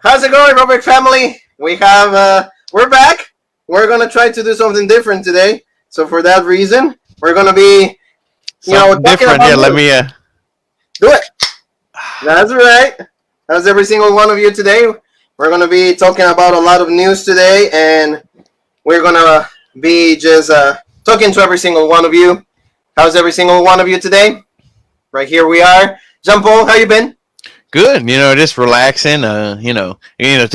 How's it going, Robert family? We're back. We're gonna try to do something different today. So for that reason, we're gonna be, different. Yeah, let me do it. That's right. How's every single one of you today? We're gonna be talking about a lot of news today, and we're gonna be just talking to every single one of you. How's every single one of you today? Right here we are. Jean-Paul, how you been? good. Just relaxing. To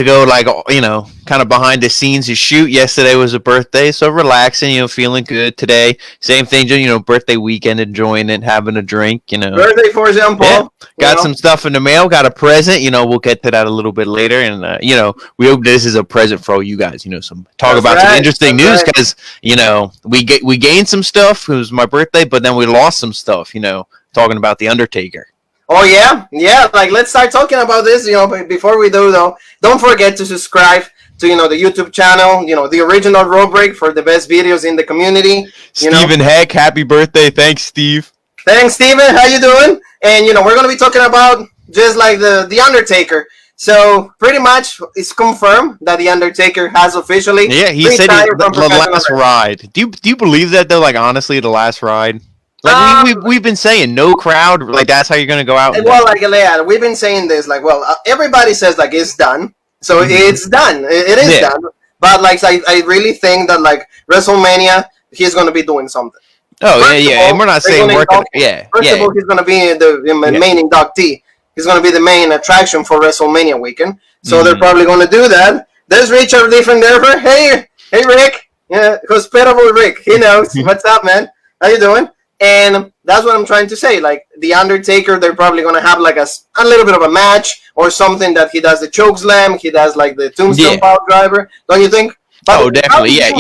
go kind of behind the scenes to shoot. Yesterday was a birthday, so relaxing. Feeling good today. Same thing. Birthday weekend, enjoying it, having a drink. Birthday for Jean-Paul. Yeah. Got some stuff in the mail. Got a present. We'll get to that a little bit later. And we hope this is a present for all you guys. Some interesting news because we gained some stuff. It was my birthday, but then we lost some stuff. Talking about the Undertaker. Oh yeah. Like, let's start talking about this. But before we do, though, don't forget to subscribe to the YouTube channel. The original Raw Break for the best videos in the community. Stephen Heck, happy birthday! Thanks, Steve. Thanks, Steven. How you doing? And we're gonna be talking about just like the Undertaker. So pretty much it's confirmed that the Undertaker has officially he said the last ride. Do you believe that though? Like, honestly, the last ride. Like we've been saying, no crowd. Like, that's how you're gonna go out. Well, we've been saying this. Like, everybody says like it's done, so it's done. It is done. But like, I really think that like WrestleMania, he's gonna be doing something. Oh, first yeah. And we're not saying working. First of all, he's gonna be the main inductee. He's gonna be the main attraction for WrestleMania weekend. So they're probably gonna do that. There's Richard Different. Hey, Rick. Yeah, hospitable Rick. He knows what's up, man. How you doing? And that's what I'm trying to say. Like, the Undertaker, they're probably going to have like a little bit of a match or something that he does the choke slam. He does like the tombstone power driver. Don't you think? But definitely. Yeah,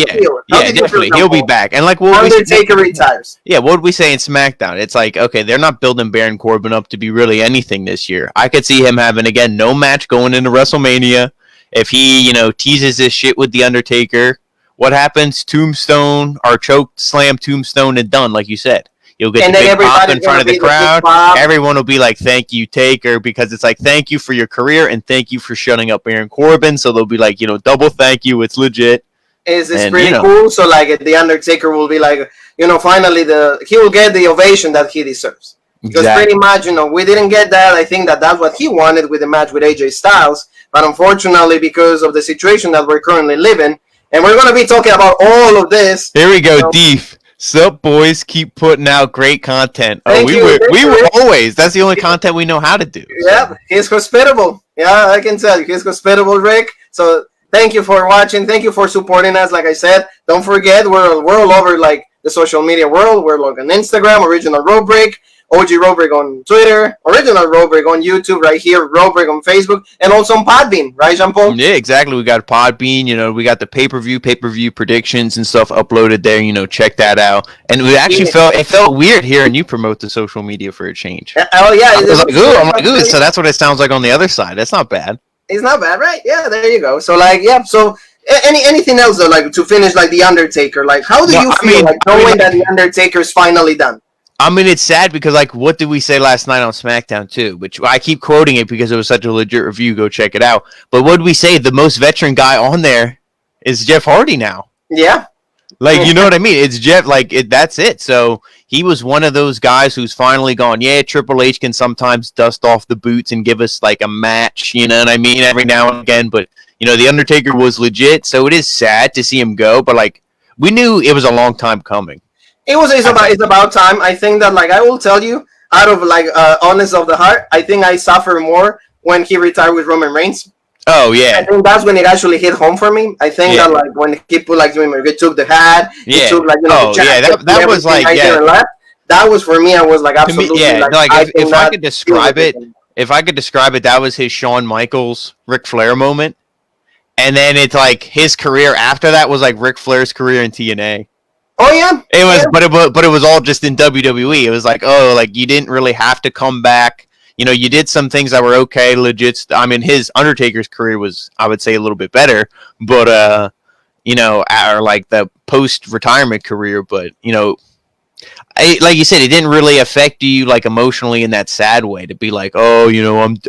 definitely. He'll be back. And like, what Undertaker retires. Yeah, what did we say in Smackdown? It's like, okay, they're not building Baron Corbin up to be really anything this year. I could see him having, again, no match going into WrestleMania. If he, teases this shit with the Undertaker, what happens? Tombstone or choke slam, tombstone, and done, like you said. You'll get the big pop in front of the crowd. Everyone will be like, thank you, Taker, because it's like, thank you for your career and thank you for shutting up Baron Corbin. So they'll be like, double thank you. It's legit. It's pretty cool. So like, the Undertaker will be like, finally he will get the ovation that he deserves. Because pretty much, we didn't get that. I think that's what he wanted with the match with AJ Styles. But unfortunately, because of the situation that we're currently living, and we're going to be talking about all of this. Here we go, Deef. Sup, boys? Keep putting out great content. We were always. That's the only content we know how to do. Yeah, he's hospitable. Yeah, I can tell you. He's hospitable, Rick. So thank you for watching. Thank you for supporting us. Like I said, don't forget, we're all over like the social media world. We're like on Instagram, Original Raw Break. OG Raw Break on Twitter, Original Raw Break on YouTube, right here, Raw Break on Facebook, and also on Podbean, right, Jean-Paul? Yeah, exactly. We got Podbean, we got the pay-per-view predictions and stuff uploaded there, check that out. And we actually felt weird hearing you promote the social media for a change. Oh, yeah. I'm like, ooh, so that's what it sounds like on the other side. That's not bad. It's not bad, right? Yeah, there you go. So, like, yeah, so anything else, though, like, to finish, like, The Undertaker, like, how do you feel, knowing that The Undertaker's finally done? I mean, it's sad because, like, what did we say last night on SmackDown, too? Which I keep quoting it because it was such a legit review. Go check it out. But what did we say? The most veteran guy on there is Jeff Hardy now. Yeah. Like, you know what I mean? It's Jeff. Like, that's it. So he was one of those guys who's finally gone, yeah, Triple H can sometimes dust off the boots and give us, like, a match, you know what I mean, every now and again. But, The Undertaker was legit. So it is sad to see him go. But, like, we knew it was a long time coming. It's about time. I think that, like, I will tell you, out of, like, honest of the heart, I think I suffer more when he retired with Roman Reigns. Oh, yeah. I think that's when it actually hit home for me. I think that, like, when people, like, he took the hat, he took, like, the jacket, that was, like, that was, for me, I was, like, absolutely, if I could describe it, that was his Shawn Michaels, Ric Flair moment. And then it's, like, his career after that was, like, Ric Flair's career in TNA. Oh yeah, it was, but it was all just in WWE. It was like, you didn't really have to come back. You did some things that were okay, legit. I mean, his Undertaker's career was, I would say, a little bit better, but or like the post-retirement career. But like you said, it didn't really affect you like emotionally in that sad way to be like, oh,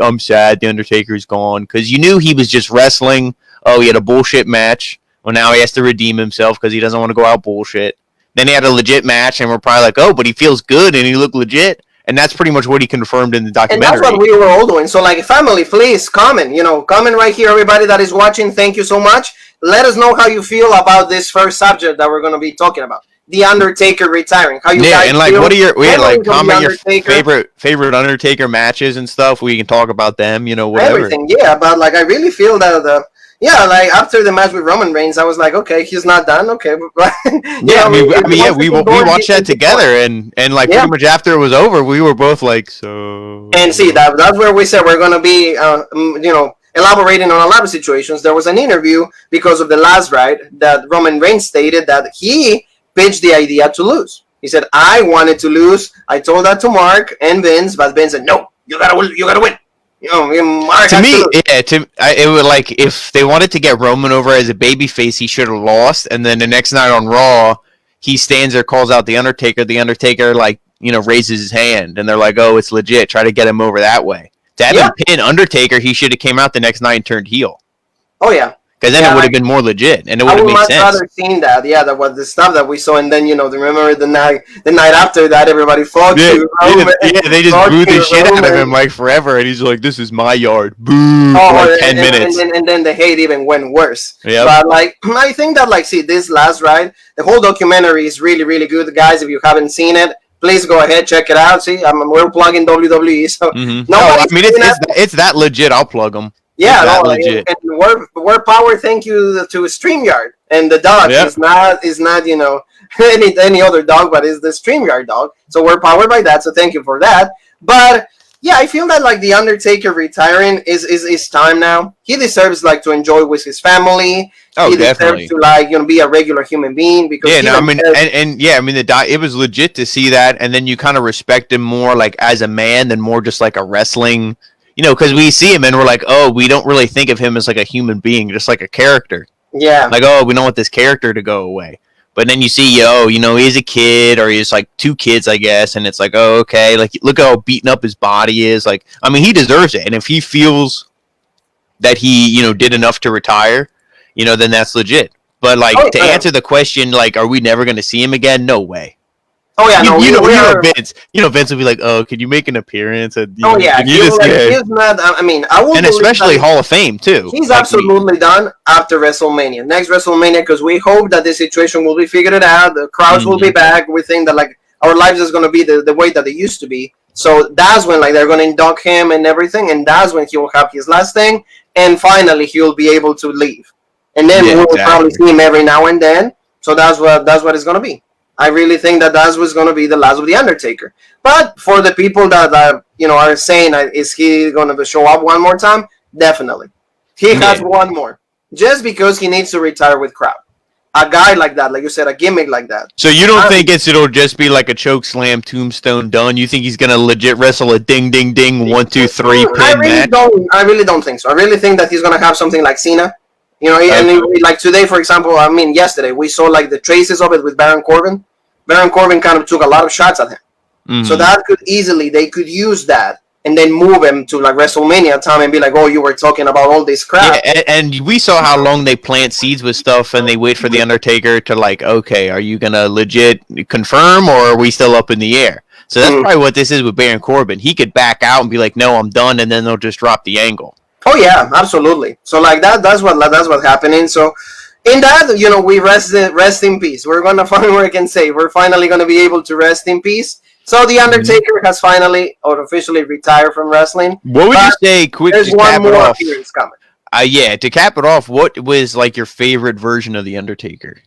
I'm sad the Undertaker's gone, because you knew he was just wrestling. Oh, he had a bullshit match. Well, now he has to redeem himself because he doesn't want to go out bullshit. Then he had a legit match, and we're probably like, oh, but he feels good and he looked legit. And that's pretty much what he confirmed in the documentary. And that's what we were all doing. So, like, family, please comment. Comment right here, everybody that is watching. Thank you so much. Let us know how you feel about this first subject that we're going to be talking about. The Undertaker retiring. How you guys and like, feel? what are your comment your Undertaker. favorite Undertaker matches and stuff? We can talk about them. Whatever. Everything, yeah. But like, I really feel that like after the match with Roman Reigns, I was like, okay, he's not done. Okay, we watched that together, and like pretty much after it was over, we were both like, so. And see, that's where we said we're gonna be, elaborating on a lot of situations. There was an interview because of the last ride that Roman Reigns stated that he pitched the idea to lose. He said, I wanted to lose. I told that to Mark and Vince, but Vince said, no, you gotta win. Mark to me, it would like if they wanted to get Roman over as a babyface, he should have lost, and then the next night on Raw, he stands there, calls out the Undertaker. The Undertaker raises his hand, and they're like, "Oh, it's legit." Try to get him over that way. To have him pin Undertaker, he should have came out the next night and turned heel. Oh yeah. Because then it would have been more legit, and it would have made sense. I would much rather seen that. Yeah, that was the stuff that we saw, and then remember the night after that, everybody fought to Roman. Yeah, they just booed the shit out of him like forever, and he's like, "This is my yard." Boo! For like 10 minutes, and then the hate even went worse. Yep. But like, I think that this last ride, the whole documentary is really, really good, guys. If you haven't seen it, please go ahead, check it out. See, we're plugging WWE, so it's that legit. I'll plug them. Yeah, legit. And word power. Thank you to StreamYard, and the dog is not any other dog, but is the StreamYard dog. So we're powered by that. So thank you for that. But yeah, I feel that like the Undertaker retiring is time now. He deserves to enjoy with his family. Oh, he definitely. deserves to be a regular human being because it was legit to see that, and then you kind of respect him more as a man than more just like a wrestling. Because we see him and we're like, oh, we don't really think of him as like a human being, just like a character. Yeah. Like, oh, we don't want this character to go away. But then you see, he's a kid, or he's like 2 kids, I guess, and it's like, oh, okay, like look how beaten up his body is. Like, I mean, he deserves it, and if he feels that he, did enough to retire, then that's legit. But to answer the question, are we never going to see him again? No way. Oh yeah, Vince. Vince will be like, "Oh, can you make an appearance?" He's not. I mean, I will, and especially Hall of Fame too. He's absolutely done after WrestleMania. Next WrestleMania, because we hope that the situation will be figured out. The crowds will be back. We think that our lives is going to be the way that they used to be. So that's when they're going to induct him and everything, and that's when he will have his last thing, and finally he will be able to leave. And then we'll probably see him every now and then. So that's what it's going to be. I really think that was going to be the last of the Undertaker. But for the people that are saying, is he going to show up one more time? Definitely, he has one more, just because he needs to retire with crowd. A guy like that, like you said, a gimmick like that. So you don't think it'll just be like a choke slam, tombstone done? You think he's going to legit wrestle a ding, ding, ding, 1, 2, 3 pin match? I really don't think so. I really think that he's going to have something like Cena. And like today, for example, yesterday we saw the traces of it with Baron Corbin. Baron Corbin kind of took a lot of shots at him. Mm-hmm. So that they could use that and then move him to WrestleMania time and be like, oh, you were talking about all this crap. Yeah, and we saw how long they plant seeds with stuff and they wait for the Undertaker to okay, are you going to legit confirm or are we still up in the air? So that's probably what this is with Baron Corbin. He could back out and be like, no, I'm done, and then they'll just drop the angle. Oh, yeah, absolutely. So that's what's happening. So in that, we rest in peace. We're going to find where I can say we're finally going to be able to rest in peace. So the Undertaker has finally or officially retired from wrestling. What would you say? Quick, there's one more appearance coming. To cap it off, what was your favorite version of the Undertaker?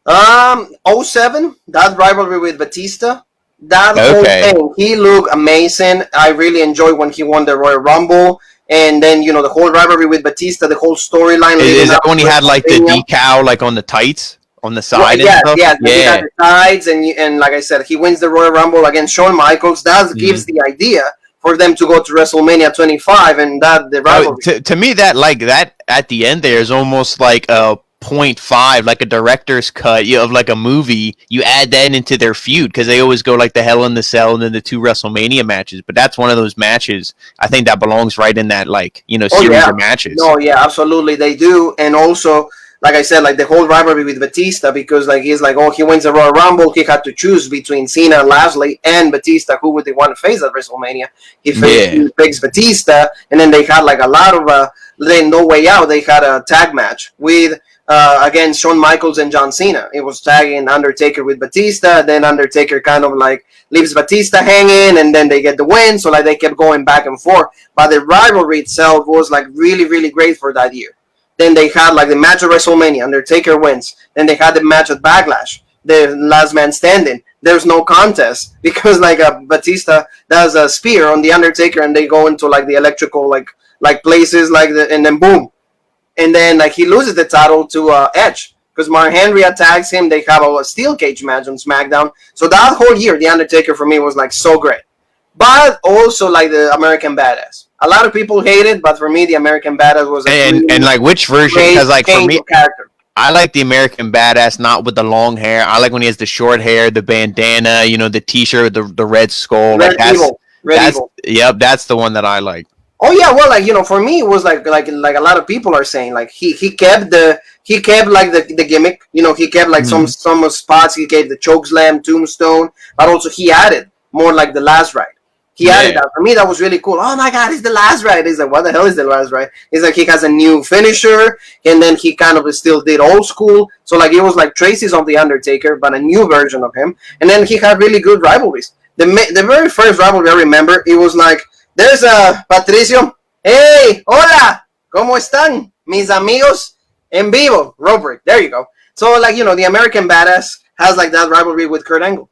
07, that rivalry with Batista. That whole thing, he looked amazing. I really enjoyed when he won the Royal Rumble. And then, the whole rivalry with Batista, the whole storyline. Is that when he had, the decal, on the tights, on the side and stuff? Yeah, he had the sides, and like I said, he wins the Royal Rumble against Shawn Michaels. That gives the idea for them to go to WrestleMania 25, and that the rivalry. To me, that at the end there is almost like a 0.5, like a director's cut of like a movie. You add that into their feud because they always go like the Hell in the Cell and then the 2 WrestleMania matches. But that's one of those matches I think that belongs right in that series of matches. No, yeah, absolutely they do, and also. Like I said, like the whole rivalry with Batista, because like he's like, oh, he wins the Royal Rumble. He had to choose between Cena, Lashley, and Batista. Who would they want to face at WrestleMania? He picks Batista, and then they had like a lot of then No Way Out. They had a tag match with against Shawn Michaels and John Cena. It was tagging Undertaker with Batista. Then Undertaker kind of like leaves Batista hanging, and then they get the win. So like they kept going back and forth. But the rivalry itself was like really, really great for that year. Then they had like the match at WrestleMania. Undertaker wins. Then they had the match at Backlash. The last man standing. There's no contest because like Batista does a spear on the Undertaker, and they go into like the electrical like places and then boom, and then like he loses the title to Edge because Mark Henry attacks him. They have a steel cage match on SmackDown. So that whole year, the Undertaker for me was like so great, but also like the American Badass. A lot of people hate it, but for me, the American Badass was and like which version? Because like for me, character. I like the American Badass, not with the long hair. I like when he has the short hair, the bandana, the T-shirt, the red skull. Red Evil. Yep, that's the one that I like. Oh yeah, well, like for me, it was like a lot of people are saying, like he kept like the gimmick. He kept like some spots. He gave the chokeslam, tombstone, but also he added more like the last ride. He added that. For me, that was really cool. Oh my God, it's the last ride. He's like, what the hell is the last ride? He's like, he has a new finisher, and then he kind of still did old school. So like it was like traces of the Undertaker, but a new version of him. And then he had really good rivalries. The very first rivalry I remember, it was like, there's Patricio. Hey, hola, ¿cómo están? Mis amigos en vivo. Robert, there you go. So like, the American Badass has like that rivalry with Kurt Angle.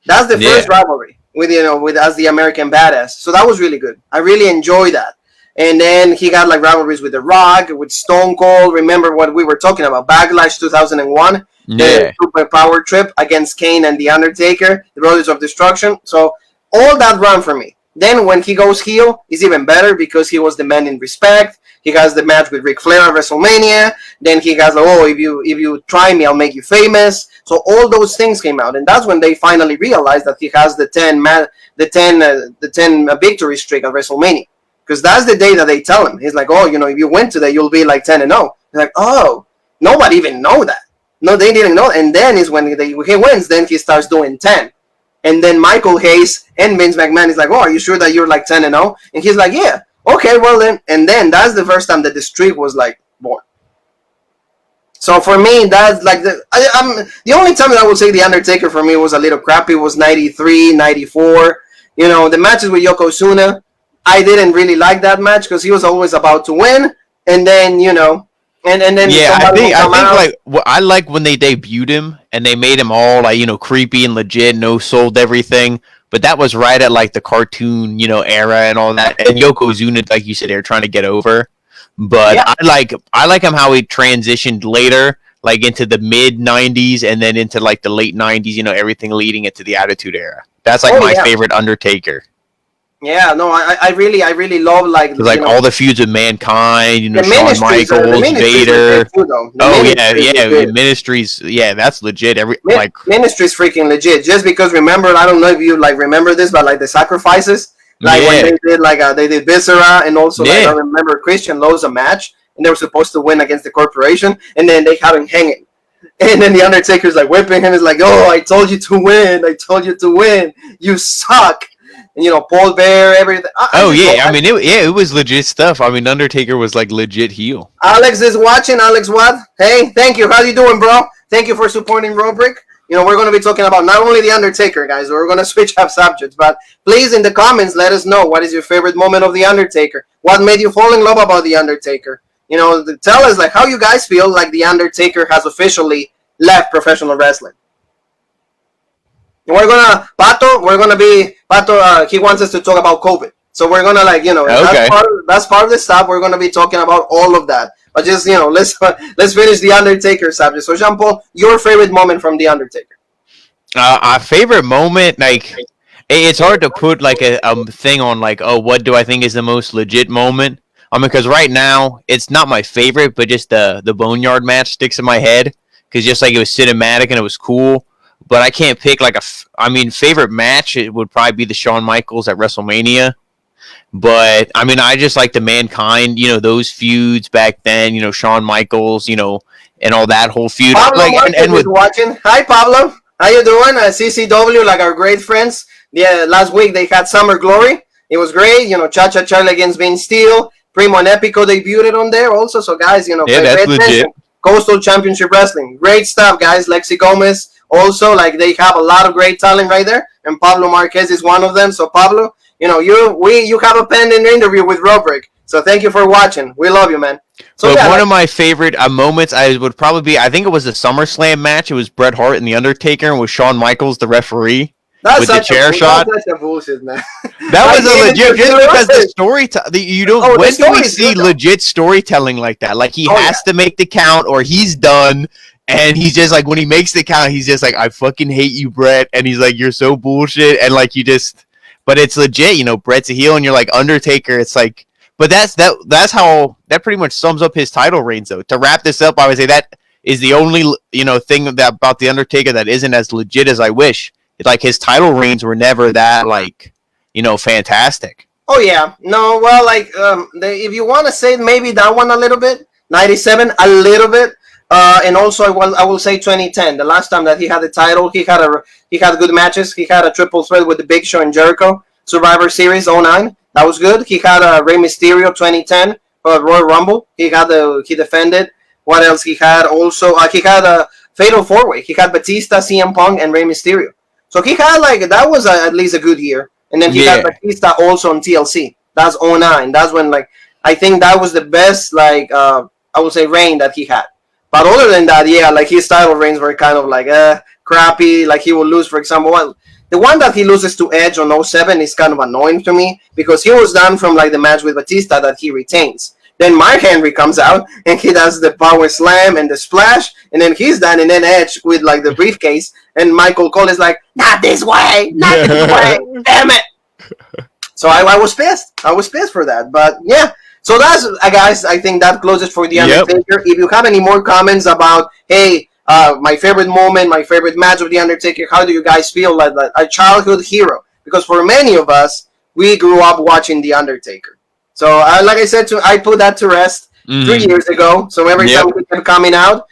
That's the first rivalry. With as the American Badass, so that was really good. I really enjoyed that. And then he got like rivalries with The Rock, with Stone Cold. Remember what we were talking about? Backlash 2001, the Super Power Trip against Kane and the Undertaker, the Brothers of Destruction. So all that run for me. Then when he goes heel, it's even better because he was demanding respect. He has the match with Ric Flair at WrestleMania. Then he has like, oh, if you try me, I'll make you famous. So all those things came out, and that's when they finally realized that he has the 10 victory streak at WrestleMania. Because that's the day that they tell him. He's like, oh, if you win today, you'll be like 10-0. He's like, oh, nobody even know that. No, they didn't know. And then is when he wins, then he starts doing 10. And then Michael Hayes and Vince McMahon is like, oh, are you sure that you're like 10-0? And he's like, yeah. Okay, well then. And then that's the first time that the streak was like born. So for me, that's like the only time that I would say the Undertaker for me was a little crappy was 93, 94. The matches with Yokozuna, I didn't really like that match because he was always about to win, and then and then I think I like when they debuted him and they made him all like creepy and legit, no sold everything. But that was right at like the cartoon era and all that. And Yokozuna, like you said, they're trying to get over. But I like him how he transitioned later, like into the mid '90s and then into like the late '90s. Everything leading into the Attitude Era. That's like my favorite Undertaker. Yeah, no, I really love like all the feuds with Mankind, Shawn Michaels, Vader. Ministries, that's legit. Ministries freaking legit. Just because remember, I don't know if you like remember this, but like the sacrifices. Like when they did Viscera, and also I remember Christian lost a match, and they were supposed to win against the Corporation, and then they had him hanging, and then the Undertaker's like whipping him. Is like, oh, I told you to win. I told you to win. You suck. And Paul Bear, everything. It was legit stuff. I mean, Undertaker was like legit heel. Alex is watching. Alex, what? Hey, thank you. How you doing, bro? Thank you for supporting Robrick. We're going to be talking about not only The Undertaker, guys. We're going to switch up subjects. But please, in the comments, let us know what is your favorite moment of The Undertaker. What made you fall in love about The Undertaker? Tell us, like, how you guys feel like The Undertaker has officially left professional wrestling. We're going to, Pato, he wants us to talk about COVID. So we're going to, that's part of the stuff. We're going to be talking about all of that. But just, let's finish The Undertaker subject. So, Jean-Paul, your favorite moment from The Undertaker? Our favorite moment, like, it's hard to put, like, a thing on, like, oh, what do I think is the most legit moment? I mean, because right now it's not my favorite, but just the Boneyard match sticks in my head because just like it was cinematic and it was cool. But I can't pick like favorite match. It would probably be the Shawn Michaels at WrestleMania. But I mean, I just like the Mankind, those feuds back then, Shawn Michaels, and all that whole feud. Pablo Like, and with watching. Hi, Pablo. How you doing? CCW, like our great friends. Yeah, last week they had Summer Glory. It was great. Cha-Cha Charlie against Vince Steel. Primo and Epico debuted on there also. So, guys, yeah, that's legit. Attention. Coastal Championship Wrestling. Great stuff, guys. Lexi Gomez. Also, like, they have a lot of great talent right there. And Pablo Marquez is one of them. So, Pablo, you have a pending interview with Roderick. So thank you for watching. We love you, man. So one of my favorite moments would probably be, I think it was the SummerSlam match. It was Bret Hart and The Undertaker, and with Shawn Michaels, the referee, with the chair shot. That's such a bullshit, man. That was a legit, just because the story, when do we see legit storytelling like that? Like, he has to make the count or he's done. And he's just like, when he makes the count, he's just like, I fucking hate you, Bret. And he's like, you're so bullshit. And like, but it's legit, Bret's a heel and you're like, Undertaker. It's like, but that's how that pretty much sums up his title reigns, though. To wrap this up, I would say that is the only, thing about the Undertaker that isn't as legit as I wish. It's like his title reigns were never that, like, fantastic. Oh, yeah. No, well, like, if you want to say maybe that one a little bit, 97, a little bit. And also, I will say 2010, the last time that he had the title, he had good matches. He had a triple threat with the Big Show and Jericho, Survivor Series 09. That was good. He had a Rey Mysterio 2010 Royal Rumble. He defended. What else he had? Also, he had a Fatal 4-Way. He had Batista, CM Punk, and Rey Mysterio. So he had that was at least a good year. And then he had Batista also on TLC. That's 09. That's when I think that was the best I would say reign that he had. But other than that, yeah, like his title reigns were kind of crappy. Like he would lose, for example, the one that he loses to Edge on 07 is kind of annoying to me because he was done from the match with Batista that he retains. Then Mark Henry comes out and he does the power slam and the splash, and then he's done, and then Edge with the briefcase, and Michael Cole is like, not this way, damn it. So I was pissed. I was pissed for that, but yeah. So that's, guys, I think that closes for The Undertaker. Yep. If you have any more comments about, hey, my favorite moment, my favorite match of The Undertaker, how do you guys feel like a childhood hero? Because for many of us, we grew up watching The Undertaker. So, like I said, I put that to rest 3 years ago. So every time we kept coming out,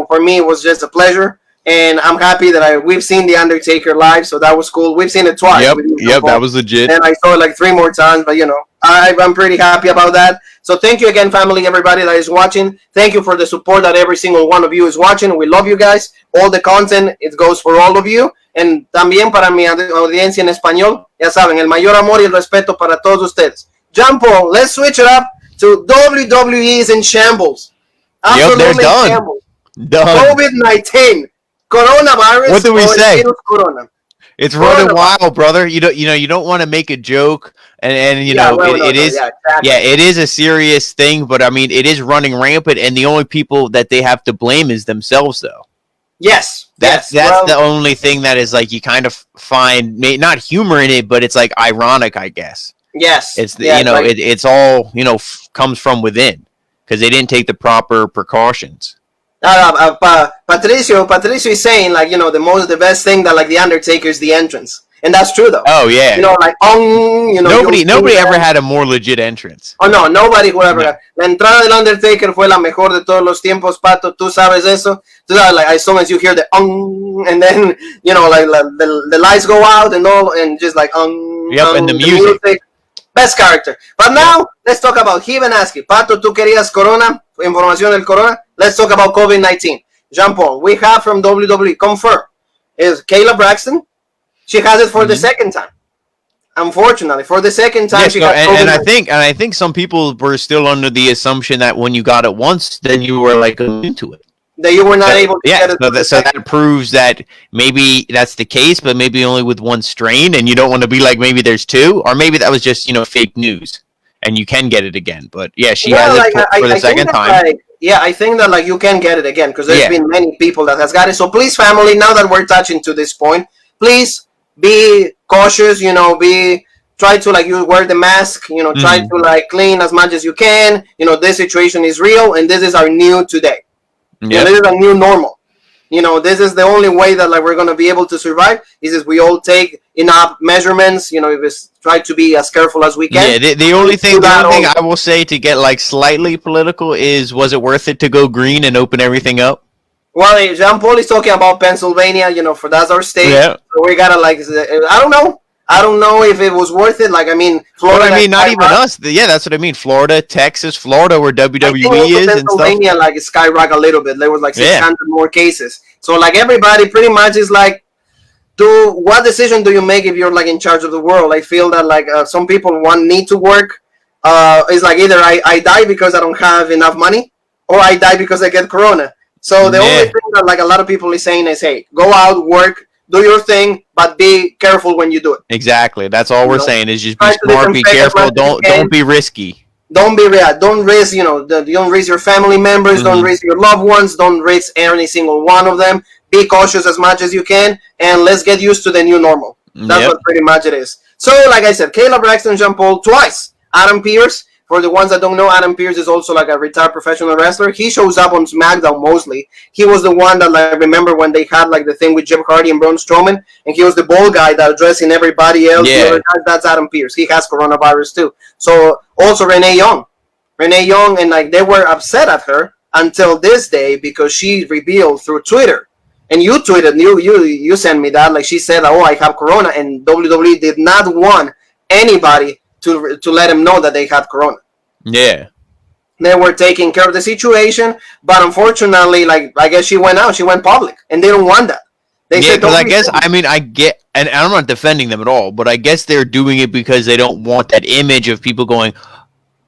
for me, it was just a pleasure. And I'm happy that we've seen The Undertaker live, so that was cool. We've seen it twice. Yep, that was legit. And I saw it 3 more times, but I'm pretty happy about that. So thank you again, family, everybody that is watching. Thank you for the support that every single one of you is watching. We love you guys. All the content, it goes for all of you. And también para mi audiencia en español, ya saben, el mayor amor y el respeto para todos ustedes. Jumpo, let's switch it up to WWE's in shambles. Absolutely they're done. Shambles. Done. COVID-19. Coronavirus. What do we say? Corona. It's running wild, brother. You don't want to make a joke, and it is a serious thing, but I mean it is running rampant, and the only people that they have to blame is themselves, though. Yes, that's the only thing that is you kind of find not humor in it, but it's ironic, I guess. Yes, it's it's all comes from within because they didn't take the proper precautions. Patricio is saying the best thing that The Undertaker is the entrance, and that's true though. Oh yeah, nobody ever had a more legit entrance. Oh no, nobody would ever. La entrada del Undertaker fue la mejor de todos los tiempos, Pato. Tú sabes eso. Tú sabes, as soon as you hear the and then the lights go out and all, and just and the music. Best character. But now, let's talk about Hibanaski. Pato, tú querías Corona, información del Corona. Let's talk about COVID-19. Jean-Paul, we have from WWE, confirmed, is Kayla Braxton. She has it for the second time. Unfortunately, for the second time, she got COVID-19. And I think some people were still under the assumption that when you got it once, then you were into it. That you were not able to get it. So that proves that maybe that's the case, but maybe only with one strain, and you don't want to be maybe there's 2, or maybe that was just fake news, and you can get it again. But yeah, she has it for the second time. I think that you can get it again because there's been many people that has got it. So please, family, now that we're touching to this point, please be cautious. try to like you wear the mask, you know, try to like clean as much as you can. You know, this situation is real, and this is our new today. Yep. You know, this is a new normal. You know, this is the only way that like we're gonna be able to survive. Is if we all take enough measurements. You know, if it's try to be as careful as we can. Yeah, the only thing I will say to get like slightly political is, was it worth it to go green and open everything up? Well, Jean Paul is talking about Pennsylvania. You know, for that's our state. Yeah. So we gotta like, I don't know. I don't know if it was worth it. Like, I mean, Florida. But I mean, not even us. Yeah, that's what I mean. Florida, Texas, Florida, where WWE is, and stuff. Pennsylvania, like, skyrocketed a little bit. There was like 600 more cases. So, like, everybody pretty much is like, what decision do you make if you're like in charge of the world? I feel that like some people need to work. It's like either I die because I don't have enough money, or I die because I get corona. So the only thing that like a lot of people is saying is, hey, go out, work, do your thing, but be careful when you do it. Exactly. That's all we're saying is just be smart, be careful, don't be risky. Don't risk, you know, don't risk your family members, don't risk your loved ones, don't risk any single one of them. Be cautious as much as you can, and let's get used to the new normal. That's what pretty much it is. So, like I said, Kayla Braxton, Jean Paul, twice. Adam Pearce, for the ones that don't know, Adam Pearce is also like a retired professional wrestler. He shows up on SmackDown mostly. He was the one that like, I remember when they had like the thing with Jeff Hardy and Braun Strowman, and he was the bald guy that addressing everybody else. Yeah. That's Adam Pearce. He has coronavirus too. So also Renee Young, and like they were upset at her until this day because she revealed through Twitter. And you tweeted, you sent me that, like she said, oh, I have corona, and WWE did not want anybody to let them know that they had corona. Yeah. They were taking care of the situation, but unfortunately, like I guess she went public, and they don't want that. They said, because I guess, I mean, I get, and I'm not defending them at all, but I guess they're doing it because they don't want that image of people going,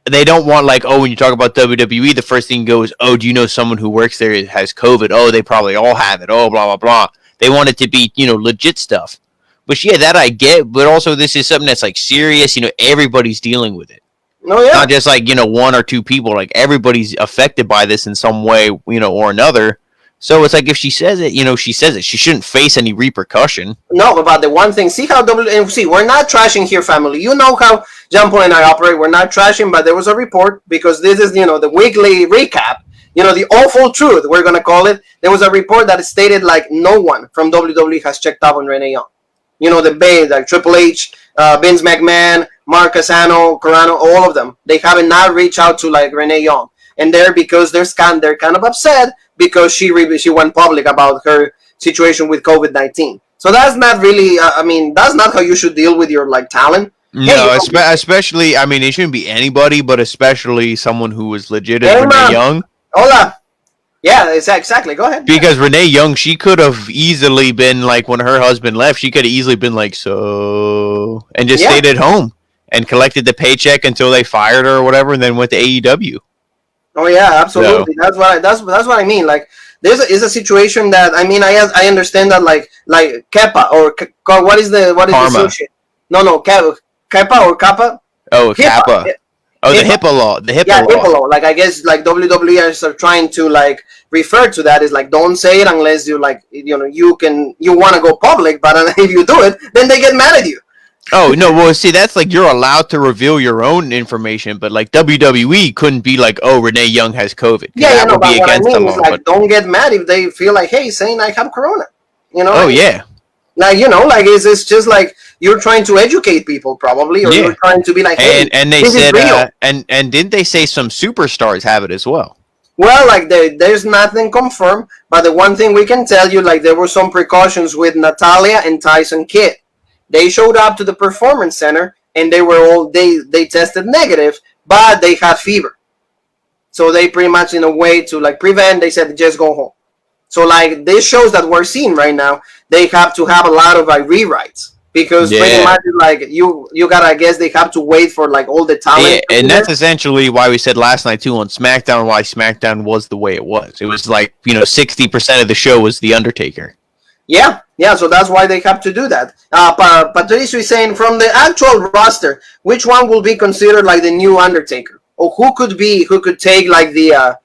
they don't want like, oh, when you talk about WWE, the first thing goes, oh, do you know someone who works there has COVID? Oh, they probably all have it. Oh, blah, blah, blah. They want it to be, you know, legit stuff. But yeah, that I get. But also this is something that's like serious. You know, everybody's dealing with it. Oh, yeah. Not just like, you know, one or two people. Like everybody's affected by this in some way, you know, or another. So it's like if she says it, you know, she says it. She shouldn't face any repercussion. No, but the one thing, see how WNC, we're not trashing here, family. You know how Jean Paul and I operate. We're not trashing, but there was a report because this is, you know, the weekly recap. You know, the awful truth, we're going to call it. There was a report that stated like no one from WWE has checked up on Renee Young. You know, the band, like Triple H, Vince McMahon, Mark Casano, Corano, all of them. They haven't not reached out to like Renee Young. And because they're kind of upset because she went public about her situation with COVID-19. So that's not really, I mean, that's not how you should deal with your like talent. No, especially, I mean, it shouldn't be anybody, but especially someone who was legit as Renee Young. Hola. Yeah, exactly. Go ahead. Because Renee Young, she could have easily been like, when her husband left, she could have easily been like, so, and just stayed at home and collected the paycheck until they fired her or whatever, and then went to AEW. Oh yeah, absolutely. So. That's what I mean. Like, is a situation that, I mean, I understand that like Kepa or what is the association? No, Kepa or Kappa. Oh, Kappa. Oh, the HIPAA law. The HIPAA law. Like, I guess like WWE are trying to like refer to that is like, don't say it unless you like, you know, you want to go public, but if you do it, then they get mad at you. Oh, no, well, see, that's like you're allowed to reveal your own information, but like WWE couldn't be like, oh, Renee Young has COVID. Yeah, but what I mean is like, don't get mad if they feel like, hey, saying I have corona. You know? Oh, yeah. Like, you know, like, it's just like you're trying to educate people probably, or you're trying to be like, hey, and they said, and didn't they say some superstars have it as well? Well, like, there's nothing confirmed, but the one thing we can tell you, like, there were some precautions with Natalia and Tyson Kidd. They showed up to the performance center and they tested negative, but they had fever. So they pretty much, in a way to like prevent, they said just go home. So like these shows that we're seeing right now, they have to have a lot of like rewrites because pretty much like you gotta, I guess they have to wait for like all the talent. Yeah, and that's essentially why we said last night too on SmackDown why SmackDown was the way it was. It was like, you know, 60% of the show was The Undertaker. Yeah, so that's why they have to do that. Patricio is saying, from the actual roster, which one will be considered like the new Undertaker, or who could take like the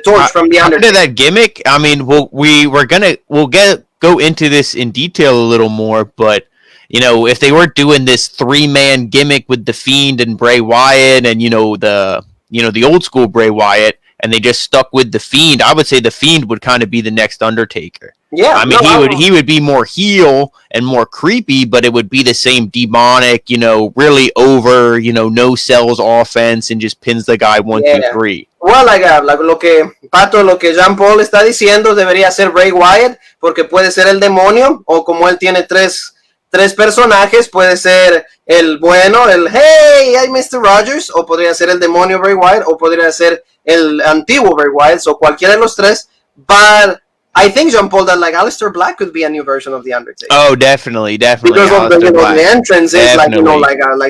torch from the Undertaker? Under that gimmick, I mean, we'll go into this in detail a little more, but if they weren't doing this 3-man gimmick with the Fiend and Bray Wyatt, and the old school Bray Wyatt, and they just stuck with the Fiend, I would say the Fiend would kind of be the next Undertaker. Yeah, I mean, he would be more heel and more creepy, but it would be the same demonic, really over, no sells offense and just pins the guy 1, 2, 3. Well, lo que Jean Paul está diciendo debería ser Bray Wyatt, porque puede ser el demonio, o como él tiene tres personajes, puede ser el bueno, el hey, I'm Mr. Rogers, o podría ser el demonio Bray Wyatt, o podría ser el antiguo Bray Wyatt, o cualquiera de los tres. But I think, Jean Paul, that Aleister Black could be a new version of the Undertaker. Oh, definitely. Because of the entrance is like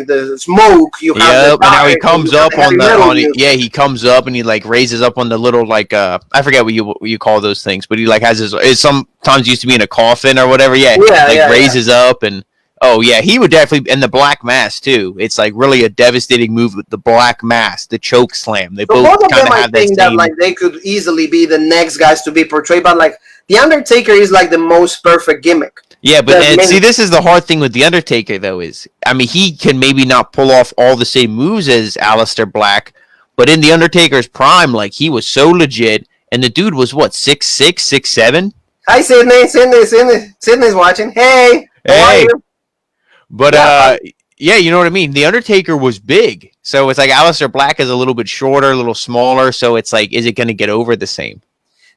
the smoke. You have and how he comes up he comes up and he raises up on the little I forget what you call those things, but he has it sometimes used to be in a coffin or whatever. Raises up and. Oh, yeah, he would definitely, and the black mask, too. It's, really a devastating move with the black mask, the choke slam. They both kind of have that same... that, they could easily be the next guys to be portrayed, but, The Undertaker is, the most perfect gimmick. Yeah, but see, this is the hard thing with The Undertaker, though, is, he can maybe not pull off all the same moves as Aleister Black, but in The Undertaker's prime, he was so legit, and the dude was, 6'6", 6'7"? Hi, Sydney. Sydney's watching. Hey! Hey! But, you know what I mean? The Undertaker was big. So it's Aleister Black is a little bit shorter, a little smaller. So it's is it going to get over the same?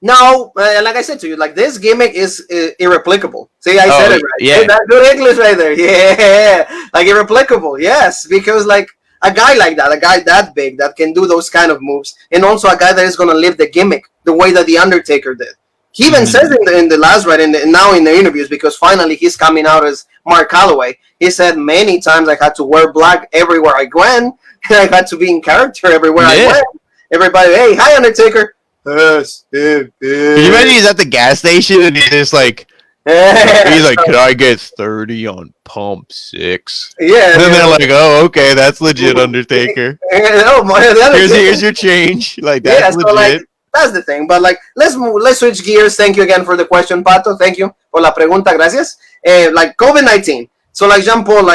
No, like I said to you, this gimmick is irreplicable. See, I said it right. Yeah. Hey, that good English right there. Yeah. Irreplicable. Yes. Because, a guy like that, a guy that big that can do those kind of moves, and also a guy that is going to live the gimmick the way that The Undertaker did. He even says in the last now in the interviews, because finally he's coming out as Mark Calloway. He said many times I had to wear black everywhere I went, and I had to be in character everywhere I went. Everybody, hey, hi Undertaker. Yes. Can you imagine he's at the gas station and he's just he's can I get 30 on pump 6? Yeah. And they're oh, okay, that's legit, Undertaker. Here's your change. That's legit. That's the thing, but let's switch gears. Thank you again for the question, Pato. Thank you por la pregunta, gracias. COVID-19. So Jean Paul,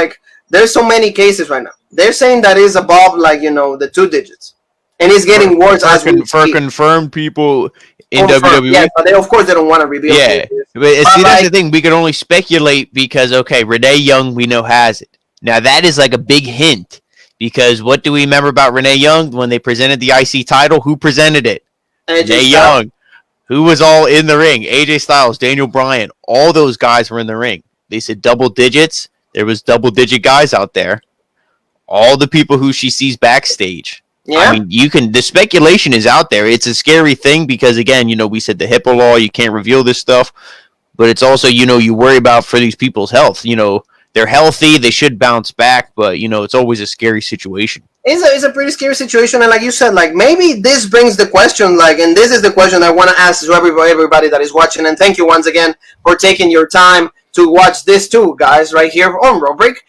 there's so many cases right now. They're saying that is above the 2 digits, and it's getting worse as we speak. Confirmed people in WWE. Yeah, but of course they don't want to reveal. Yeah, but that's the thing. We can only speculate because Renee Young we know has it. Now that is a big hint, because what do we remember about Renee Young when they presented the IC title? Who presented it? Renee Young, who was all in the ring. AJ Styles, Daniel Bryan, all those guys were in the ring. They said double digits. There was double-digit guys out there. All the people who she sees backstage. Yeah. I mean, the speculation is out there. It's a scary thing because, again, we said the HIPAA law, you can't reveal this stuff. But it's also, you worry about for these people's health. They're healthy, they should bounce back, but, it's always a scary situation. It's a pretty scary situation, and like you said, maybe this brings the question, and this is the question I want to ask to everybody that is watching, and thank you once again for taking your time to watch this too, guys, right here on Raw Break.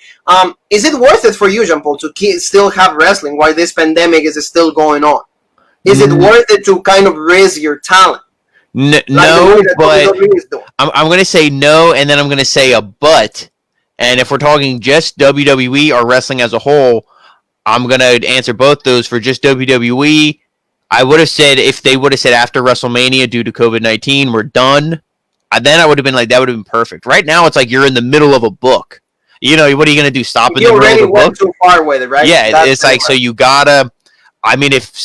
Is it worth it for you, Jean Paul, to still have wrestling while this pandemic is still going on? Is it worth it to kind of raise your talent? No, but I'm going to say no, and then I'm going to say a but. And if we're talking just WWE or wrestling as a whole, I'm going to answer both those. For just WWE, I would have said, if they would have said after WrestleMania due to COVID-19, we're done, then I would have been that would have been perfect. Right now, it's you're in the middle of a book. What are you going to do? Stop in the middle of the book? You already went too far with it, right? Yeah, it's so you got to, if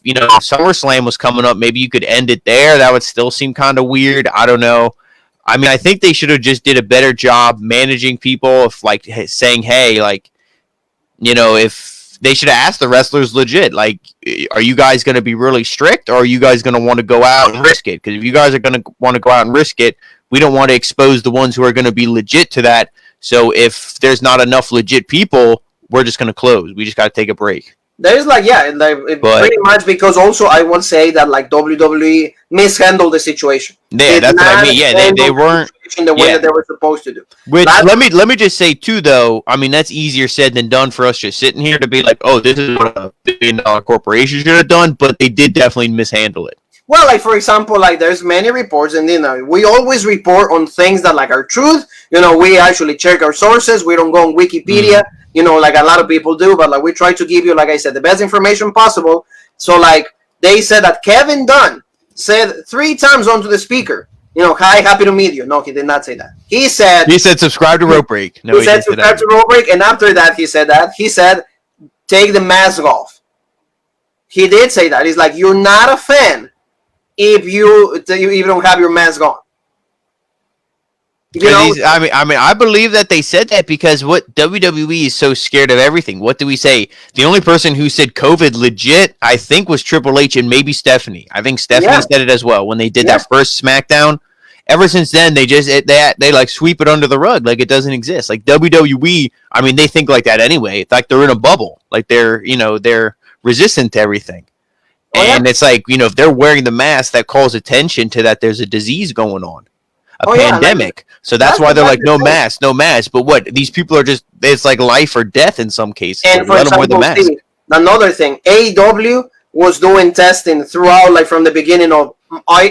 SummerSlam was coming up, maybe you could end it there. That would still seem kind of weird. I don't know. I think they should have just did a better job managing people, if saying, hey, if they should have asked the wrestlers legit, are you guys going to be really strict, or are you guys going to want to go out and risk it? Because if you guys are going to want to go out and risk it, we don't want to expose the ones who are going to be legit to that. So if there's not enough legit people, we're just going to close. We just got to take a break. There's pretty much, because also I will say that WWE mishandled the situation. Yeah, that's what I mean. Yeah, they weren't in the way that they were supposed to do. Which let me just say too, though. That's easier said than done for us just sitting here to be oh, this is what a $1 billion corporation should have done. But they did definitely mishandle it. Well, like for example, like there's many reports, and we always report on things that like are truth. We actually check our sources. We don't go on Wikipedia, like a lot of people do. But like we try to give you, like I said, the best information possible. So like they said that Kevin Dunn said 3 times onto the speaker, hi, happy to meet you. No, he did not say that. He said subscribe to Rope Break. No, he said subscribe to Rope Break, and after that he said take the mask off. He did say that. He's like, you're not a fan if you don't have your mask on. I believe that they said that because what WWE is so scared of everything. What do we say? The only person who said COVID legit, I think, was Triple H and maybe Stephanie. I think Stephanie said it as well when they did that first SmackDown. Ever since then, they like sweep it under the rug like it doesn't exist. Like WWE, they think like that anyway. It's like they're in a bubble. Like they're resistant to everything. And it's like, if they're wearing the mask, that calls attention to that there's a disease going on. A pandemic. So that's why they're like, no mask. But what? These people are just, it's like life or death in some cases. And for example, the mask. Another thing, AEW was doing testing throughout, like from the beginning of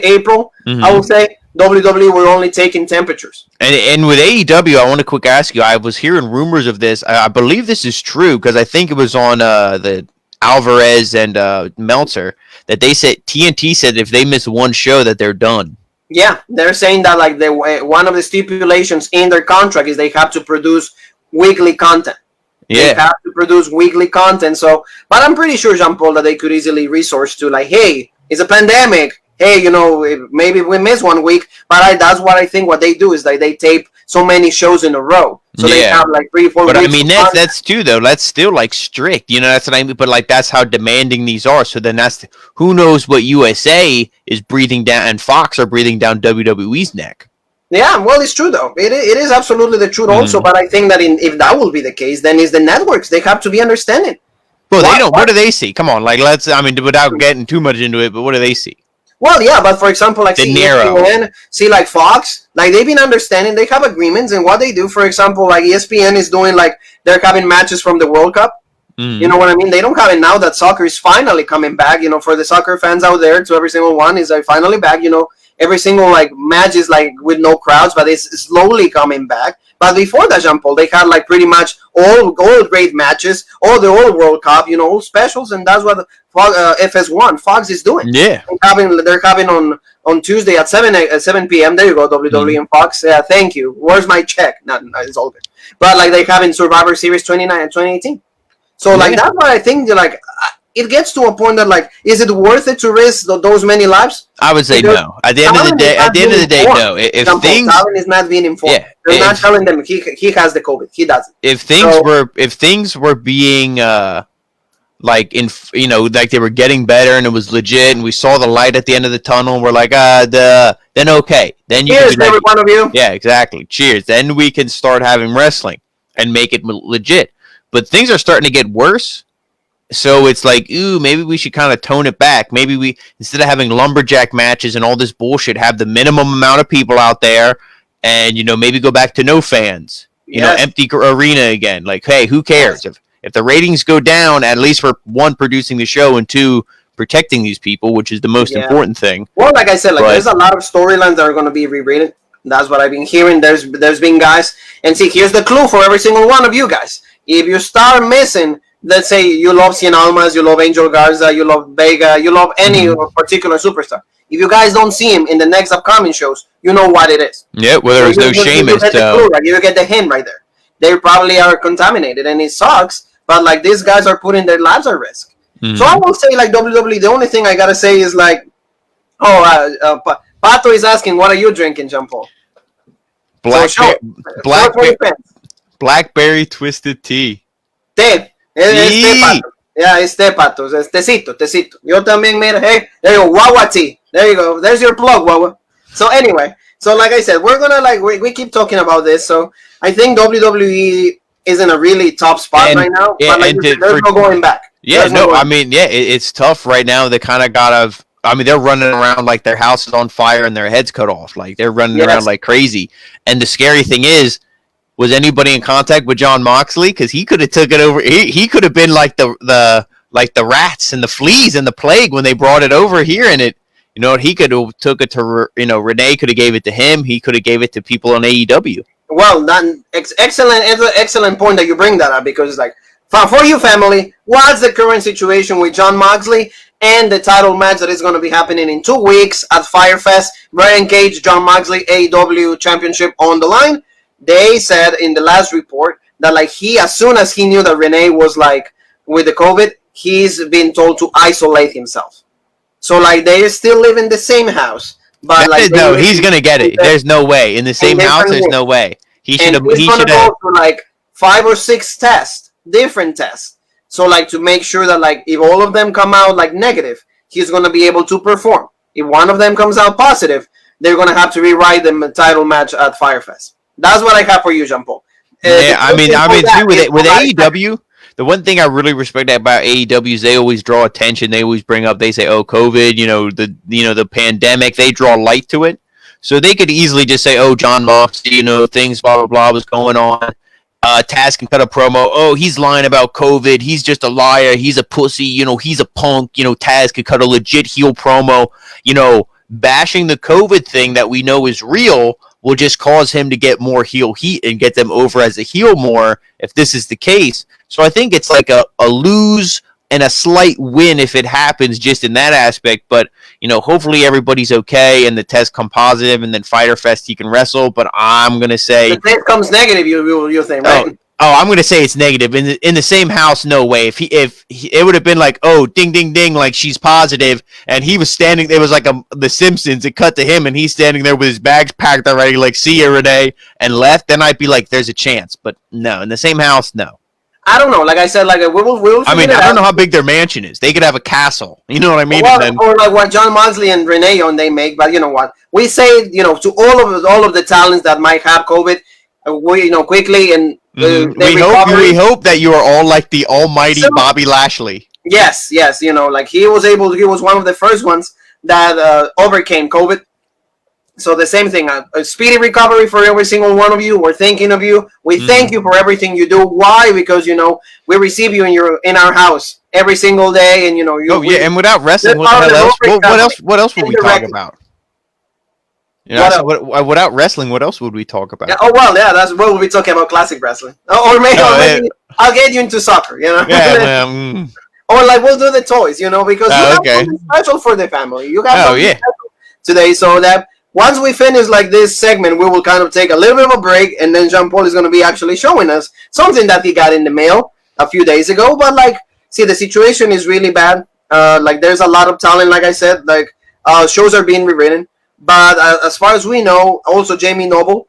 April, I would say. WWE were only taking temperatures. And with AEW, I want to quick ask you, I was hearing rumors of this. I believe this is true because I think it was on the Alvarez and Meltzer that they said, TNT said if they miss one show that they're done. Yeah, they're saying that like one of the stipulations in their contract is they have to produce weekly content. Yeah. They have to produce weekly content. So, but I'm pretty sure, Jean-Paul, that they could easily resource to like, hey, it's a pandemic. Hey, maybe we miss 1 week. But that's what I think what they do is like they tape so many shows in a row. So they have like 3-4 weeks. But that's too, though. That's still like strict. That's what I mean. But like that's how demanding these are. So then who knows what USA is breathing down and Fox are breathing down WWE's neck. Yeah, well, it's true though. It is absolutely the truth also. But I think that if that will be the case, then it's the networks. They have to be understanding. Well, they don't. What do they see? Come on, like without getting too much into it, but what do they see? Well, yeah, but for example, like ESPN, like Fox, like they've been understanding, they have agreements, and what they do, for example, like ESPN is doing, like they're having matches from the World Cup. You know what I mean? They don't have it now that soccer is finally coming back. For the soccer fans out there, to every single one is like finally back. Every single like match is like with no crowds, but it's slowly coming back. But before that, Jean-Paul, they had like pretty much all great matches, all the old World Cup, all specials, and that's what FS1 Fox is doing. Yeah, they're having on Tuesday at 7 p.m. There you go, WWE and Fox. Yeah, thank you. Where's my check? No, it's all good. But like they having Survivor Series 29 and 2018. So like that's why I think like it gets to a point that like, is it worth it to risk those many lives? I would say no. At the end of the day, no. If things Talon is not being informed, they're not telling them he has the COVID. He doesn't. If things were being like like they were getting better and it was legit and we saw the light at the end of the tunnel and we're like then okay, then you cheers, every one of you. Yeah, exactly. Cheers. Then we can start having wrestling and make it legit. But things are starting to get worse. So it's like, ooh, maybe we should kind of tone it back. Maybe we, instead of having lumberjack matches and all this bullshit, have the minimum amount of people out there and, maybe go back to no fans, empty arena again. Like, hey, who cares? If the ratings go down, at least for one, producing the show, and two, protecting these people, which is the most important thing. Well, like I said, there's a lot of storylines that are going to be rewritten. That's what I've been hearing. There's been guys, and see, here's the clue for every single one of you guys. If you start missing, let's say you love Cien Almas, you love Angel Garza, you love Vega, you love any particular superstar. If you guys don't see him in the next upcoming shows, you know what it is. Yeah, well, there's no shame. You get the hint right there. They probably are contaminated, and it sucks. But like these guys are putting their lives at risk. So I will say, like WWE, the only thing I gotta say is like, Pato is asking, what are you drinking, Jean-Paul? Blackberry twisted tea. Té. Pato. Yeah, it's té, Pato. Es tecito. Yo también, mira, hey, there you go, Wawa tea. There you go. There's your plug, Wawa. So anyway, like I said, we're gonna we keep talking about this. So I think WWE is in a really top spot right now. But there's no going back. Yeah, it's tough right now. They kind of they're running around like their house is on fire and their head's cut off. Like they're running around like crazy. And the scary thing is, was anybody in contact with Jon Moxley? Because he could have took it over. He could have been like the rats and the fleas and the plague when they brought it over here, and it You know, he could have took it to, Renee could have gave it to him. He could have gave it to people on AEW. Well, that excellent point that you bring that up, because like for you family, what's the current situation with Jon Moxley and the title match that is going to be happening in 2 weeks at Fyre Fest? Brian Cage, Jon Moxley, AEW Championship on the line. They said in the last report that like as soon as he knew that Renee was like with the COVID, he's been told to isolate himself. So like they still live in the same house. But like no, he's gonna get it. There's no way in the same house. There's no way. He should have. He should have. Go like 5 or 6 tests, different tests. So like to make sure that like if all of them come out like negative, he's gonna be able to perform. If one of them comes out positive, they're gonna have to rewrite the title match at Fyre Fest. That's what I have for you, Jean Paul. Yeah, I mean, too, with AEW. The one thing I really respect about AEW is they always draw attention. They always bring up. They say, "Oh, COVID, the pandemic." They draw light to it, so they could easily just say, "Oh, Jon Moxley, things blah blah blah was going on." Taz can cut a promo. Oh, he's lying about COVID. He's just a liar. He's a pussy. He's a punk. Taz could cut a legit heel promo. Bashing the COVID thing that we know is real will just cause him to get more heel heat and get them over as a heel more if this is the case. So I think it's like a lose and a slight win if it happens just in that aspect. But, hopefully everybody's okay and the test come positive and then Fyre Fest he can wrestle. But I'm going to say... The test comes negative, you'll think, right? I'm going to say it's negative. In the same house, no way. If it would have been like, oh, ding, ding, ding, like she's positive, and he was standing, it was like The Simpsons, it cut to him, and he's standing there with his bags packed already, like, see ya, Renee, and left, then I'd be like, there's a chance. But no, in the same house, no. I don't know. Like I said, like we will. I don't know how big their mansion is. They could have a castle. You know what I mean? Or like what Jon Moxley and Renee they make. But you know what? We say to all of the talents that might have COVID, quickly and we hope that you are all like the almighty Bobby Lashley. Yes. Like he was one of the first ones that overcame COVID. So the same thing, a speedy recovery for every single one of you. We're thinking of you. We thank you for everything you do. Why? Because we receive you in our house every single day, and and without wrestling, what else would we talk about? Without wrestling, what else would we talk about? Yeah, that's what we'll be talking about, classic wrestling, or maybe I'll get you into soccer. Yeah, or like we'll do the toys, because you have something special for the family. You have something special today, so that. Once we finish like this segment, we will kind of take a little bit of a break, and then Jean Paul is going to be actually showing us something that he got in the mail a few days ago. But the situation is really bad. There's a lot of talent, like I said, shows are being rewritten. But as far as we know, also Jamie Noble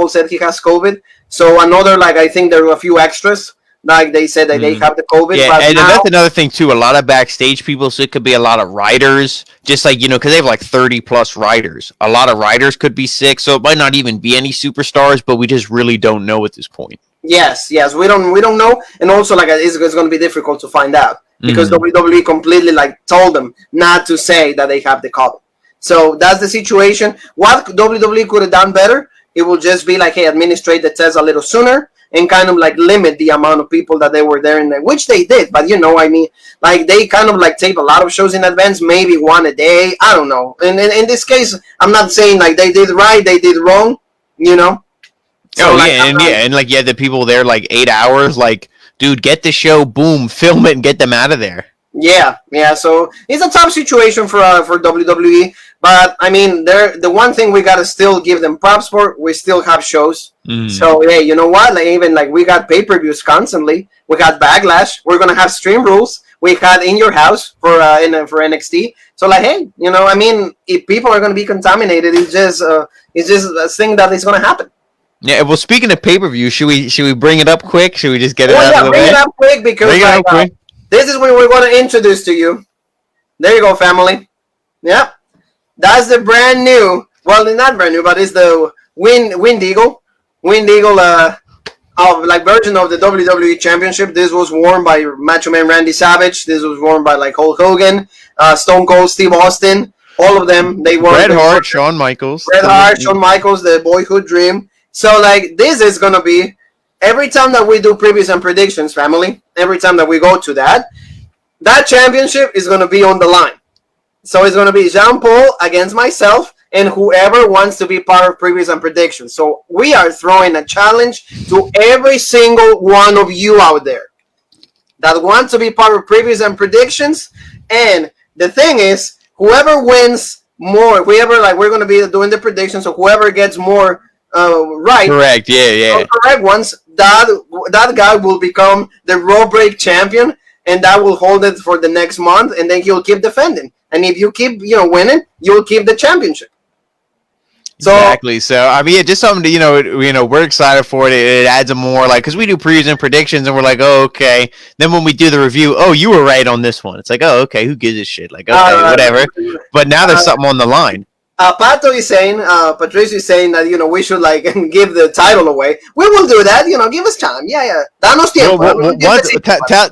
said he has COVID. So I think there were a few extras. Like they said that they have the COVID. Yeah, and that's another thing too. A lot of backstage people, so it could be a lot of writers. Just because they have 30+ writers. A lot of writers could be sick, so it might not even be any superstars. But we just really don't know at this point. Yes, we don't know, and also it's going to be difficult to find out because WWE completely told them not to say that they have the COVID. So that's the situation. What WWE could have done better, it will just be hey, administrate the test a little sooner. And kind of limit the amount of people that they were there in there, which they did. But they kind of tape a lot of shows in advance, maybe one a day. I don't know. And in this case, I'm not saying they did right, they did wrong. So, the people there 8 hours. Dude, get the show, boom, film it, and get them out of there. Yeah. So it's a tough situation for WWE. But the one thing we gotta still give them props for, we still have shows. So hey, you know what? We got pay-per-views constantly. We got Backlash. We're gonna have Stream Rules. We had In Your House for NXT. So hey, if people are gonna be contaminated, it's just a thing that is gonna happen. Yeah. Well, speaking of pay-per-view, should we bring it up quick? Should we just get it out of the way? Bring it up quick because this is what we're gonna introduce to you. There you go, family. Yeah. That's the brand new, well, not brand new, but it's the Wind Eagle version of the WWE Championship. This was worn by Macho Man Randy Savage. This was worn by Hulk Hogan, Stone Cold Steve Austin. All of them, they wore. Bret Hart, Shawn Michaels, the Boyhood Dream. So this is gonna be every time that we do previews and predictions, family. Every time that we go to that championship is gonna be on the line. So it's going to be Jean Paul against myself and whoever wants to be part of previews and predictions. So we are throwing a challenge to every single one of you out there that wants to be part of previews and predictions. And the thing is, whoever wins more, we're going to be doing the predictions, so whoever gets more right. Correct, yeah. Correct ones, that guy will become the Raw Break champion, and that will hold it for the next month, and then he'll keep defending. And if you keep winning, you'll keep the championship. So, exactly. So I mean, just something to we're excited for it. It adds a more because we do previews and predictions, and we're like, oh, okay. Then when we do the review, oh, you were right on this one. It's like, oh, okay, who gives a shit? Like, okay, whatever. But now there's something on the line. Pato is saying, Patricio is saying that we should give the title away. We will do that. Give us time. Yeah. Danos tiempo.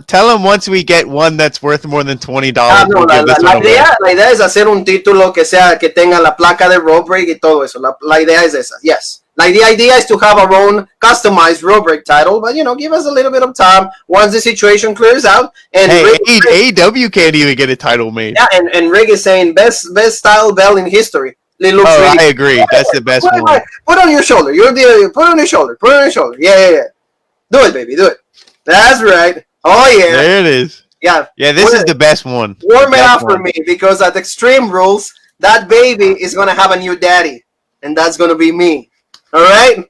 Tell them once we get one that's worth more than $20. La idea es hacer un título que tenga la placa de Raw Break y todo eso. La idea es esa. Yes. The idea is to have our own customized Raw Break title, but give us a little bit of time once the situation clears out. And AEW can't even get a title made. Yeah, and Rick is saying best style belt in history. I agree. That's the best one. Put on your shoulder. Put on your shoulder. Yeah. Do it, baby. Do it. That's right. Oh yeah. There it is. Yeah. Yeah, this is the best one. Warm it up for me, because at Extreme Rules, that baby is gonna have a new daddy, and that's gonna be me. All right.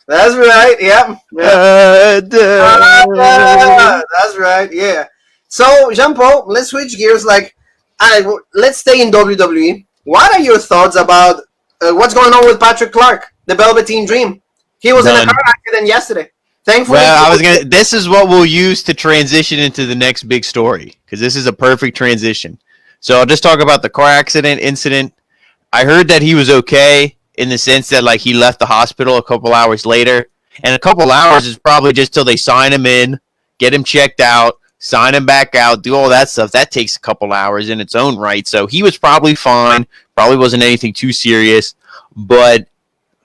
That's right. Yeah. That's right. Yeah. So, Jean Paul, let's switch gears. Let's stay in WWE. What are your thoughts about what's going on with Patrick Clark, the Velveteen Dream? He was in a car accident yesterday. Thankfully. Well, this is what we'll use to transition into the next big story, because this is a perfect transition. So I'll just talk about the car accident incident. I heard that he was okay, in the sense that he left the hospital a couple hours later. And a couple hours is probably just till they sign him in, get him checked out, sign him back out, do all that stuff. That takes a couple hours in its own right. So he was probably fine. Probably wasn't anything too serious. But,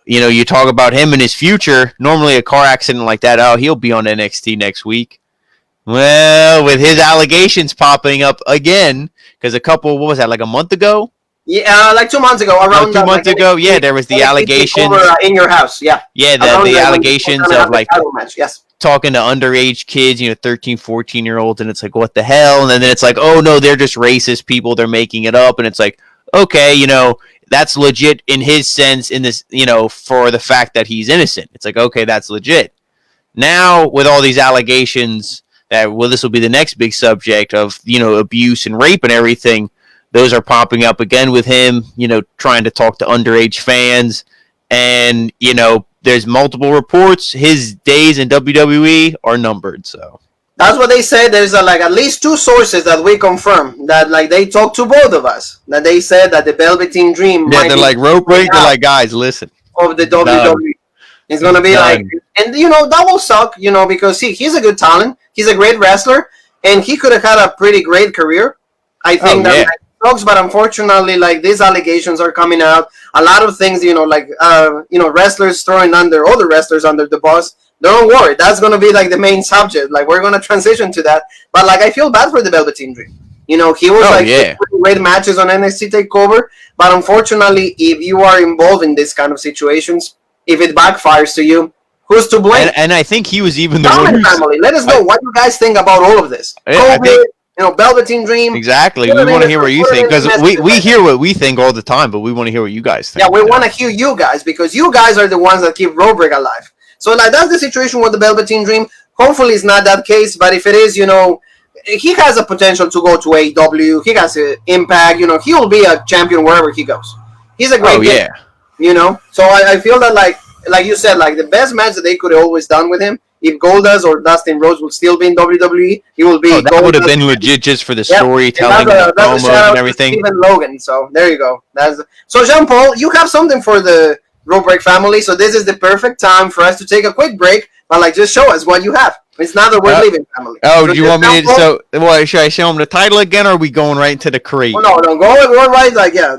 you talk about him in his future. Normally a car accident like that, oh, he'll be on NXT next week. Well, with his allegations popping up again, because what was that, a month ago? Yeah, 2 months ago. Around 2 months ago, yeah, there was the allegations. In your house, yeah. Yeah, the allegations of match. Yes. Talking to underage kids, 13, 14-year-olds, and it's like, what the hell? And then it's like, oh, no, they're just racist people. They're making it up. And it's like, okay, that's legit in his sense, in this, for the fact that he's innocent. It's like, okay, that's legit. Now, with all these allegations, this will be the next big subject of, abuse and rape and everything. Those are popping up again with him, trying to talk to underage fans. And, there's multiple reports. His days in WWE are numbered. So that's what they said. There's at least 2 sources that we confirm that they talked to both of us. That they said that the Velveteen Dream. Yeah, they're like rope break. They're like, guys, listen. Of the WWE. It's going to be and that will suck, because he's a good talent. He's a great wrestler. And he could have had a pretty great career. I think but unfortunately, these allegations are coming out. A lot of things, wrestlers throwing other wrestlers under the bus. Don't worry, that's gonna be the main subject. We're gonna transition to that. But I feel bad for the Velveteen Dream. He was great matches on NXT Takeover. But unfortunately, if you are involved in this kind of situations, if it backfires to you, who's to blame? And I think he was even the one. Family, let us know what you guys think about all of this. Velveteen Dream. Exactly. We want to hear what you think, because we hear what we think all the time, but we want to hear what you guys think. Yeah, we want to hear you guys, because you guys are the ones that keep Raw Break alive. So that's the situation with the Velveteen Dream. Hopefully it's not that case, but if it is, he has a potential to go to AEW. He has an impact. He will be a champion wherever he goes. He's a great guy. So I feel that like you said, the best match that they could have always done with him. If Goldust or Dustin Rhodes would still be in WWE, he will be. Oh, that would have been legit just for the storytelling, and promos and everything. Stephen Logan. So there you go. So Jean Paul, you have something for the Raw Break family. So this is the perfect time for us to take a quick break, but just show us what you have. It's not that we're leaving, family. Oh, do you want me to? Should I show them the title again, or are we going right into the crate? No, go right.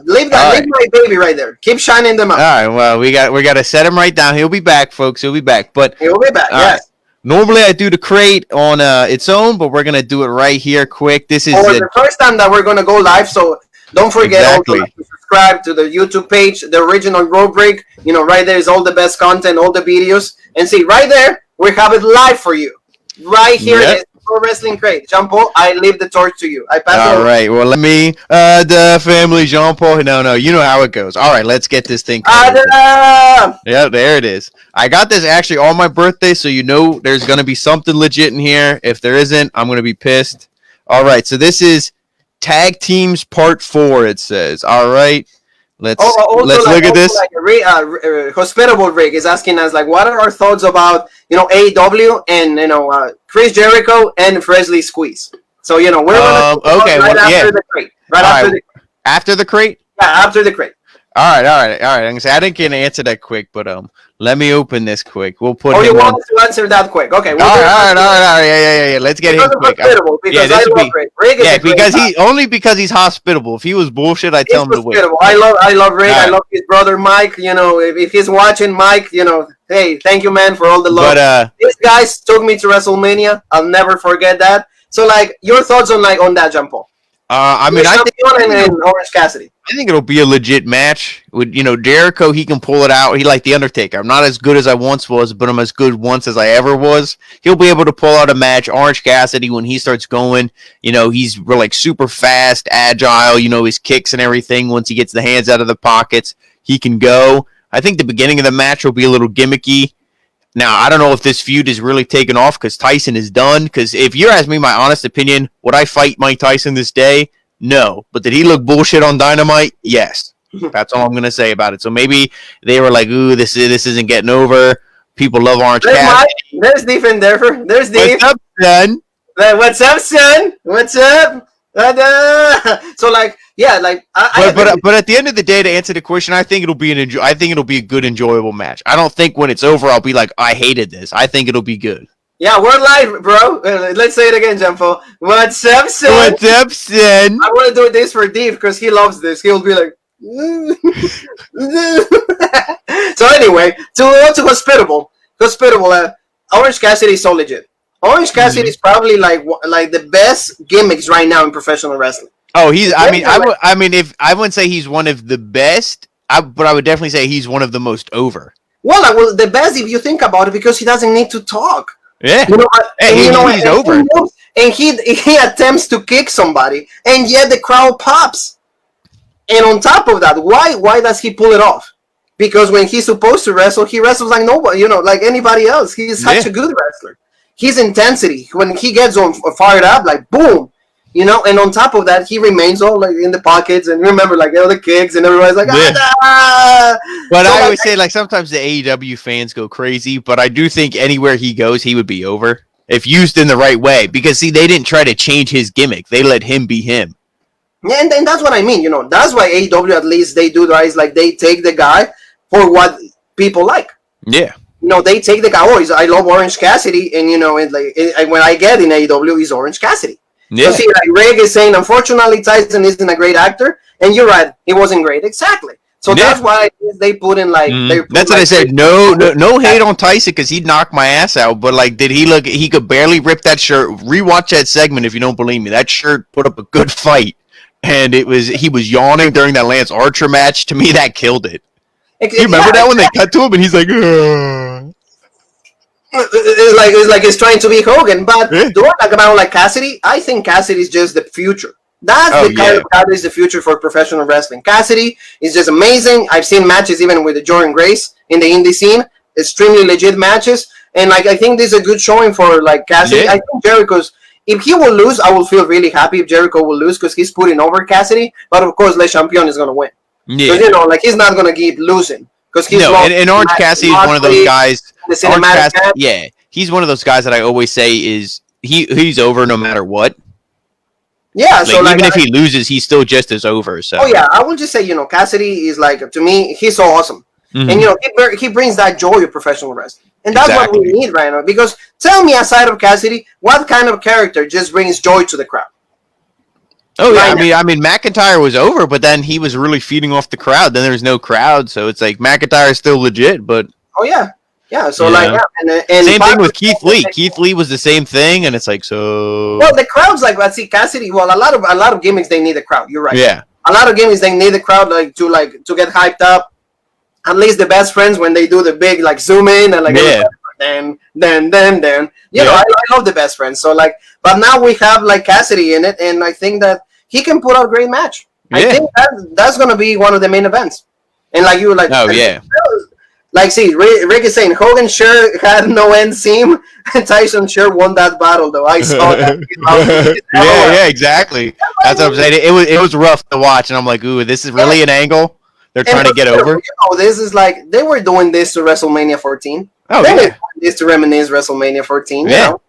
Leave my baby right there. Keep shining them up. All right. Well, we got to set him right down. He'll be back, folks. He'll be back. But he'll be back. Yes. Right. Normally I do the crate on its own, but we're gonna do it right here, quick. This is the first time that we're gonna go live. So Don't forget also Exactly. to subscribe to the YouTube page, the original Road Break. Right there is all the best content, all the videos. And see, right there, we have it live for you. Right here Yep. is Pro Wrestling Crate. Jean-Paul, I leave the torch to you. I pass it All over. right. Well, let me, the family, Jean-Paul. No, you know how it goes. All right, let's get this thing covered. Yeah, there it is. I got this actually on my birthday, so there's going to be something legit in here. If there isn't, I'm going to be pissed. All right, so this is Tag Teams Part 4, it says. All right. Let's look at this. Hospitable Rick is asking us what are our thoughts about AEW and Chris Jericho and Presley Squeeze. So we're gonna after the crate. After the crate. Yeah, after the crate. All right. I'm gonna say I didn't get an answer that quick, but let me open this quick. We'll put. You want us to answer that quick? Okay. All right. Yeah. Let's get him quick. Because I love Rick. Rick is because he's hospitable. If he was bullshit, I'd tell him to wait. I love Rick. Right. I love his brother Mike. If he's watching, Mike, hey, thank you, man, for all the love. But these guys took me to WrestleMania. I'll never forget that. So, your thoughts on that, Jean-Paul? I think Orange Cassidy. I think it'll be a legit match. With Jericho, he can pull it out. He like the Undertaker. I'm not as good as I once was, but I'm as good once as I ever was. He'll be able to pull out a match. Orange Cassidy, when he starts going, he's super fast, agile. His kicks and everything. Once he gets the hands out of the pockets, he can go. I think the beginning of the match will be a little gimmicky. Now, I don't know if this feud is really taken off because Tyson is done. Because if you ask me my honest opinion, would I fight Mike Tyson this day? No. But did he look bullshit on Dynamite? Yes. That's all I'm going to say about it. So maybe they were like, ooh, this isn't getting over. People love Orange Cassidy. There's Steve and Derfer. There's Steve. What's up, son? What's up, son? What's up? So but at the end of the day, to answer the question, I think it'll be a good, enjoyable match. I don't think when it's over, I'll be like, I hated this. I think it'll be good. Yeah, we're live, bro. Let's say it again, Jumbo. What's up, son? What's up, son? I want to do this for Dave because he loves this. He'll be like. So anyway, to hospitable. Orange Cassidy is so legit. Orange Cassidy is probably like the best gimmicks right now in professional wrestling. Oh, I wouldn't say he's one of the best, but I would definitely say he's one of the most over. Well, the best if you think about it, because he doesn't need to talk. Yeah, he's over. And he attempts to kick somebody, and yet the crowd pops. And on top of that, why does he pull it off? Because when he's supposed to wrestle, he wrestles like nobody, like anybody else. He's such a good wrestler. His intensity, when he gets fired up, like boom, and on top of that, he remains all in the pockets, and remember all the kicks, and everybody's like, ah! But I would say sometimes the AEW fans go crazy, but I do think anywhere he goes, he would be over if used in the right way. Because see, they didn't try to change his gimmick; they let him be him. Yeah, and that's what I mean. That's why AEW at least they do right. Like they take the guy for what people like. Yeah. They take the guy. I love Orange Cassidy, and when I get in AEW, he's Orange Cassidy. Yeah. So see, Reg is saying, unfortunately, Tyson isn't a great actor, and you're right, he wasn't great. Exactly. So that's why they put in that's what I said. No hate on Tyson because he'd knock my ass out. But did he look? He could barely rip that shirt. Rewatch that segment if you don't believe me. That shirt put up a good fight, and he was yawning during that Lance Archer match. To me, that killed it. You remember that when they cut to him and he's like, ugh. It's like he's trying to be Hogan, but do I talk about Cassidy? I think Cassidy is just the future. That's the kind of guy that is the future for professional wrestling. Cassidy is just amazing. I've seen matches even with Jordan Grace in the indie scene, extremely legit matches, and I think this is a good showing for Cassidy. Yeah. I think Jericho's. If he will lose, I will feel really happy if Jericho will lose because he's putting over Cassidy. But of course, Le Champion is going to win. Yeah. Because he's not going to keep losing. And Orange Cassidy is one of those guys. He's one of those guys that I always say is he's over no matter what. Yeah, even if he loses, he's still just as over. So I will just say Cassidy is to me he's so awesome, and he brings that joy of professional wrestling, and that's what we need right now. Because tell me, aside of Cassidy, what kind of character just brings joy to the crowd? Oh yeah, I mean McIntyre was over, but then he was really feeding off the crowd. Then there's no crowd, so it's McIntyre is still legit, but yeah. So and same thing with Keith Lee. Keith Lee was the same thing, and it's so. Well, the crowd's let's see Cassidy. Well, a lot of gimmicks they need a crowd. You're right. Yeah. a lot of gimmicks, they need the crowd to get hyped up. At least the best friends, when they do the big like zoom in and like then you know, I love the best friends. So like, but now we have like Cassidy in it, and I think that he can put out a great match. I think that's gonna be one of the main events. And like you like, like see, Rick is saying Hogan sure had no end seam, and Tyson sure won that battle though. I saw that. yeah, exactly. That's what I'm saying. It was rough to watch, and I'm like, ooh, this is really an angle they're trying to get over. You know, this is like they were doing this to WrestleMania 14. Oh, they were doing this to reminisce WrestleMania 14. Yeah. You know?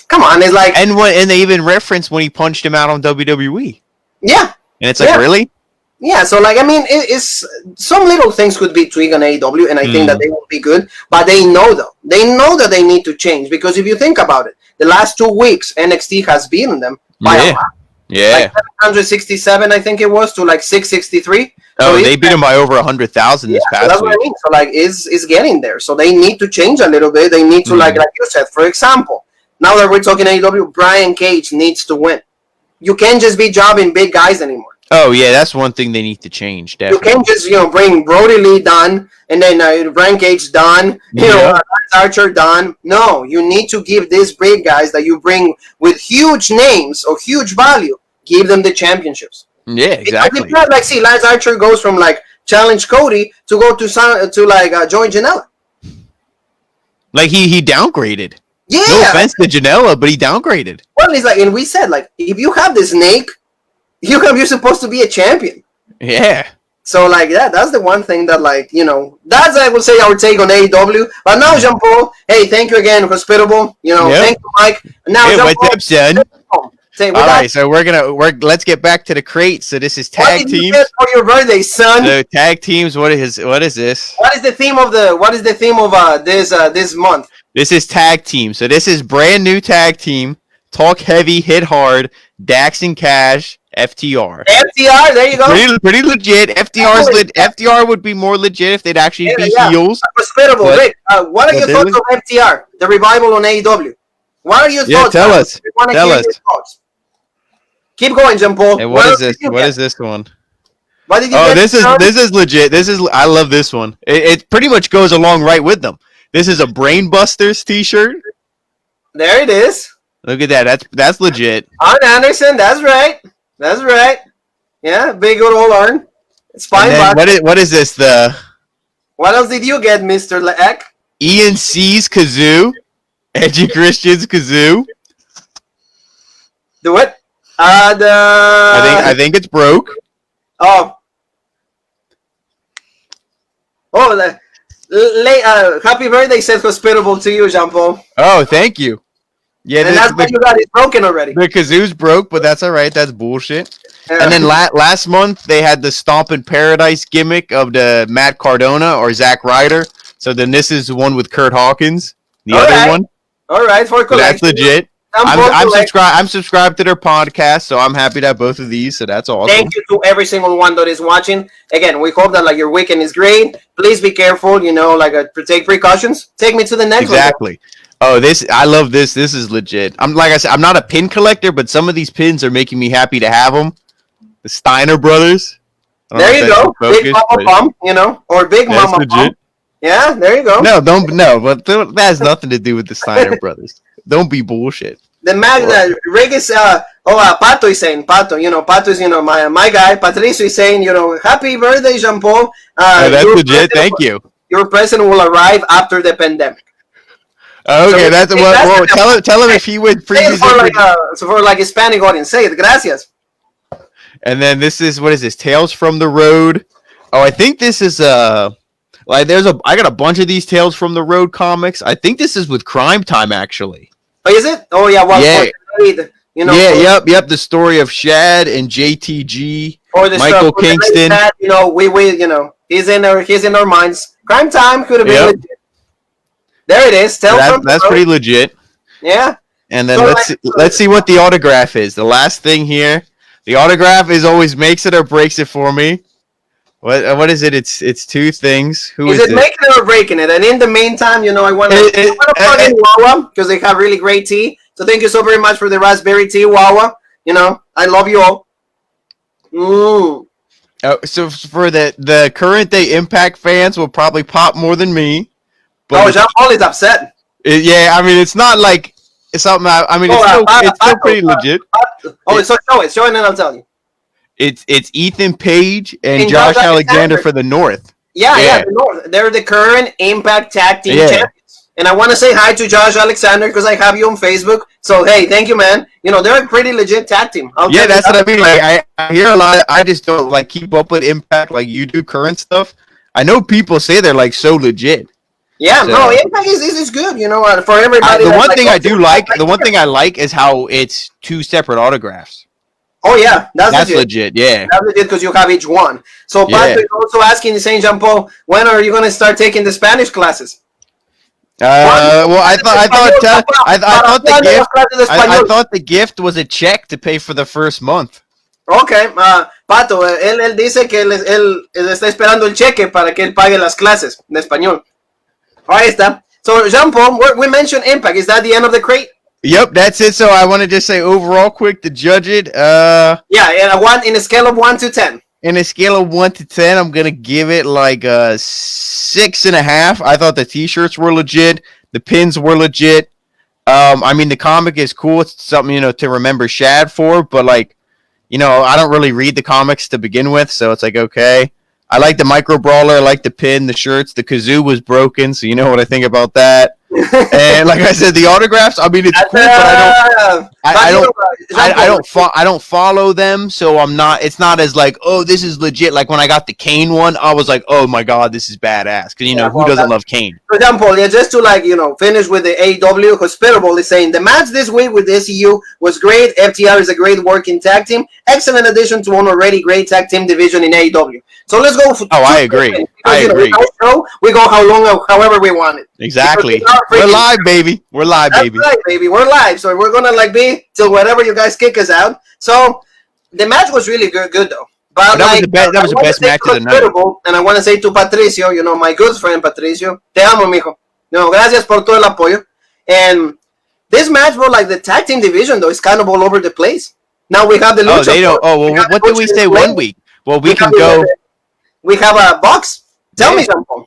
Come on, it's like and they even referenced when he punched him out on WWE. Yeah. And it's like, really? Yeah, so like, I mean, it's some little things could be tweaked on AEW, and I think that they will be good, but they know that they need to change, because if you think about it, the last 2 weeks NXT has beaten them by a lot. Like 767, I think it was, to like 663. Oh, so they beat them by over 100,000 this past week. That's what I mean. So like, it's getting there. So they need to change a little bit. They need to like you said, for example, now that we're talking AEW, Brian Cage needs to win. You can't just be jobbing big guys anymore. Oh yeah, that's one thing they need to change. Definitely. You can't just bring Brody Lee done, and then Brian Cage done, Lance Archer done. No, you need to give these big guys that you bring with huge names or huge value, give them the championships. Yeah, exactly. It's not like, see, Lance Archer goes from like challenge Cody to go to like join Janela. Like he downgraded. Yeah. No offense to Janela, but he downgraded. Well, it's like, and we said like, if you have the snake, you're supposed to be a champion. Yeah. So like that's the one thing that like, that's, I would say, our take on AEW. But now, Jean Paul, hey, thank you again, hospitable. Thank you, Mike. Now, hey, what's up, son? All right, so let's get back to the crate. So this is tag teams. What did you get for your birthday, son? So tag teams. What is this? What is the theme of this month? This is tag team. So this is brand new tag team. Talk heavy, hit hard. Dax and Cash. FTR. FTR, there you go. Pretty legit. FTR would be more legit if they'd actually be heels. Hospitable. Rick, what are your thoughts on FTR? The revival on AEW. What are your thoughts? Tell us. Tell us. Keep going, Jean Paul. Hey, what is this? What is this one? What did you this is legit. I love this one. It pretty much goes along right with them. This is a Brainbusters t-shirt. There it is. Look at that. That's legit. Arn Anderson. That's right. That's right. Yeah, big old Arn. It's fine. What is this? What else did you get, Mr. Leek? ENC's kazoo. Edgy Christian's kazoo. Do it. I think it's broke. Oh. Happy birthday says hospitable to you, Jean Paul. Oh, thank you. Yeah, and that's what you got. It's broken already. The kazoo's broke, but that's all right. That's bullshit. Yeah. And then last month they had the Stomp in Paradise gimmick of the Matt Cardona or Zack Ryder. So then this is the one with Kurt Hawkins. The other one. All right, for collection. That's legit. I'm subscribed to their podcast, so I'm happy to have both of these. So that's awesome. Thank you to every single one that is watching. Again, we hope that like your weekend is great. Please be careful. Take precautions. Take me to the next one. Exactly. Oh, I love this. This is legit. Like I said, I'm not a pin collector, but some of these pins are making me happy to have them. The Steiner brothers. There you go. Big Mama Pump, or Big Mama Pump. Yeah, there you go. No, but that has nothing to do with the Steiner brothers. Don't be bullshit. The Rick is Pato is saying, Pato is my guy. Patricio is saying, happy birthday, Jean Paul. That's legit. Thank you. Your present will arrive after the pandemic. Okay, that's what. Tell him if he would freeze for like Hispanic audience, say it. Gracias. And then this is, what is this? Tales from the Road. Oh, I think this is I got a bunch of these Tales from the Road comics. I think this is with Crime Time actually. Oh, is it? Oh yeah. Well, yeah. Yep. The story of Shad and JTG. Michael Kingston. He's in our minds. Crime Time could have been legit. There it is. That's pretty legit. Yeah. And then let's see what the autograph is. The last thing here. The autograph always makes it or breaks it for me. What is it? It's two things. Is it making it or breaking it? And in the meantime, I want to plug in Wawa because they have really great tea. So thank you so very much for the raspberry tea, Wawa. I love you all. So for the current day Impact fans will probably pop more than me. But Jean Paul is upset. Yeah, I mean it's not like it's something. I mean it's still pretty legit. Show it, and then I'll tell you. It's Ethan Page and Josh Alexander for the North. Yeah, the North. They're the current Impact Tag Team champions. And I want to say hi to Josh Alexander because I have you on Facebook. So, hey, thank you, man. You know, they're a pretty legit tag team. That's what I mean. Like, I hear a lot. I just don't, like, keep up with Impact like you do current stuff. I know people say they're, like, so legit. Yeah, so, no, Impact is good, you know, for everybody. The one thing I like is how it's 2 separate autographs. Oh, yeah. That's legit, yeah. That's legit because you have each one. So, Patrick is also asking St. Jean Paul, when are you going to start taking the Spanish classes? Well, I thought the gift was a check to pay for the first month. Okay, Pato, él dice que él está esperando el cheque para que él pague las clases de español. Ahí está. So, Jean Paul, we mentioned Impact. Is that the end of the crate? Yep, that's it. So I want to just say overall, quick to judge it. In a scale of 1 to 10. In a scale of 1 to 10, I'm gonna give it like a 6.5. I thought the T-shirts were legit. The pins were legit. I mean, the comic is cool. It's something to remember Shad for. But like, I don't really read the comics to begin with, so it's like okay. I like the micro brawler. I like the pin, the shirts. The kazoo was broken, so you know what I think about that. And like I said, the autographs. I mean, it's cool, but I don't follow them, so I'm not. It's not as like, oh, this is legit. Like when I got the Kane one, I was like, oh my god, this is badass. Because who doesn't love Kane? For example, just to finish with the AEW, Hospitable is saying the match this week with the SCU was great. FTR is a great working tag team, excellent addition to an already great tag team division in AEW. So let's go. I agree. Because, I agree. We go however we want it. Exactly. We're live, baby. We're live, baby. That's right, baby. We're live. So we're gonna be till whatever you guys kick us out. So the match was really good though. But that was the best match of the night. And I want to say to Patricio, my good friend Patricio, te amo, mijo. Gracias por todo el apoyo. And this match, bro, like the tag team division though, is kind of all over the place. Now we have the Lucha. What did we say 1 week? Well, we can go. We have a box. Tell me something.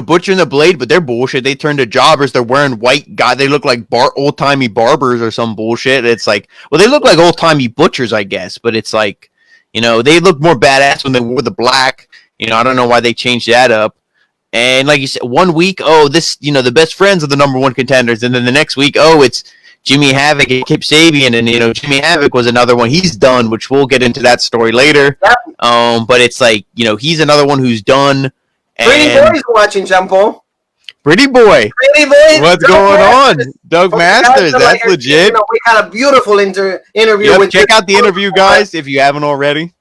Butcher and the Blade, but they're bullshit. They turned to jobbers. They're wearing white They look like old-timey barbers or some bullshit. It's like, well, they look like old-timey butchers, I guess. But it's like, they look more badass when they wore the black. I don't know why they changed that up. And like you said, 1 week, the best friends are the number one contenders. And then the next week, it's Jimmy Havoc and Kip Sabian. And, Jimmy Havoc was another one. He's done, which we'll get into that story later. Yep. But it's like, he's another one who's done. Pretty Boy's watching, Jean-Paul. Pretty Boy. What's going on? Doug Masters, that's legit. We had a beautiful interview with. Check out the interview, guys, if you haven't already.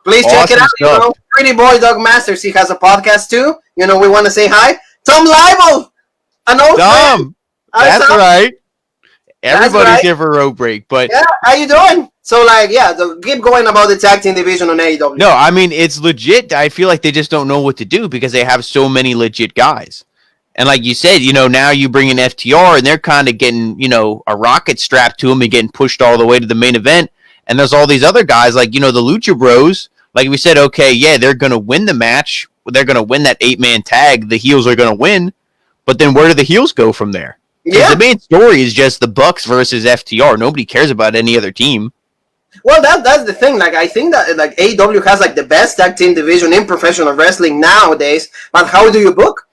Please check it out. Pretty Boy, Doug Masters, he has a podcast too. We want to say hi. Tom Leibel, an old friend. That's right. Everybody's here for a road break, but yeah, how you doing? So keep going about the tag team division on AEW. No, I mean it's legit. I feel like they just don't know what to do because they have so many legit guys. And like you said, now you bring in FTR and they're kind of getting, a rocket strapped to them and getting pushed all the way to the main event. And there's all these other guys like, the Lucha Bros. Like we said, okay, yeah, they're going to win the match. They're going to win that 8-man tag. The heels are going to win. But then where do the heels go from there? Yeah. The main story is just the Bucks versus FTR. Nobody cares about any other team. Well, that's the thing. I think that AEW has the best tag team division in professional wrestling nowadays. But how do you book?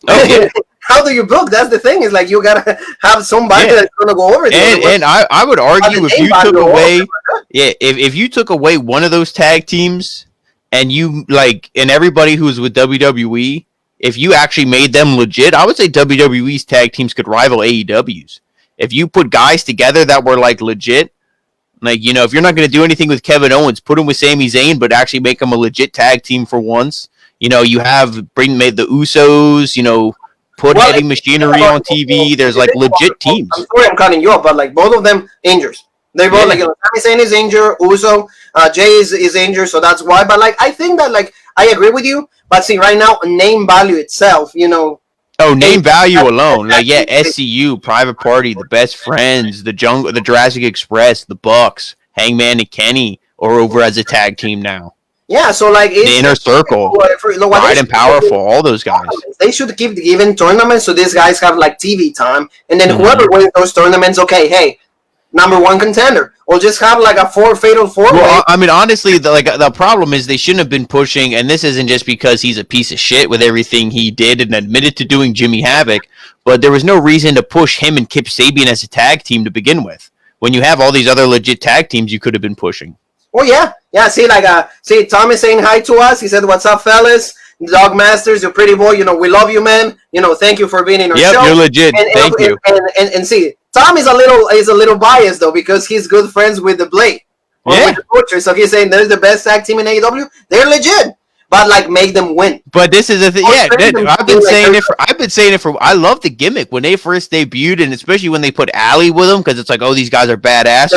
Oh, yeah. How do you book? That's the thing. Is you gotta have somebody that's gonna go over there. And I would argue if you took away, if you took away one of those tag teams, and you and everybody who's with WWE, if you actually made them legit, I would say WWE's tag teams could rival AEW's. If you put guys together that were legit. If you're not going to do anything with Kevin Owens, put him with Sami Zayn, but actually make him a legit tag team for once. You made the Usos, put Heavy Machinery on TV. There's legit teams. I'm sorry I'm cutting you off, but both of them injured. They both Sami Zayn is injured, Uso, Jay is injured, so that's why. But I think that I agree with you. But see, right now, name value itself, Oh, name value alone. SCU, Private Party, the Best Friends, the Jurassic Express, the Bucks, Hangman and Kenny are over as a tag team now. Yeah, so like The inner circle, Wide and Powerful, all those guys. They should keep giving tournaments so these guys have like TV time, and then whoever wins those tournaments, okay, hey, number one contender, or just have like a fatal four-way. Well, I mean, honestly, the problem is they shouldn't have been pushing, and this isn't just because he's a piece of shit with everything he did and admitted to doing Jimmy Havoc, but there was no reason to push him and Kip Sabian as a tag team to begin with. When you have all these other legit tag teams, you could have been pushing. Oh yeah. See, Tom is saying hi to us. He said, "What's up, fellas? Dog Masters, you're pretty boy. We love you, man. Thank you for being in our show. Yep, you're legit. Thank you." And see, Tom is a little biased though because he's good friends with the Blade. With the Butcher. So he's saying they're the best tag team in AEW. They're legit, but like make them win. But this is the thing. Yeah, I've been saying it for. I love the gimmick when they first debuted, and especially when they put Allie with them because it's like, oh, these guys are badass.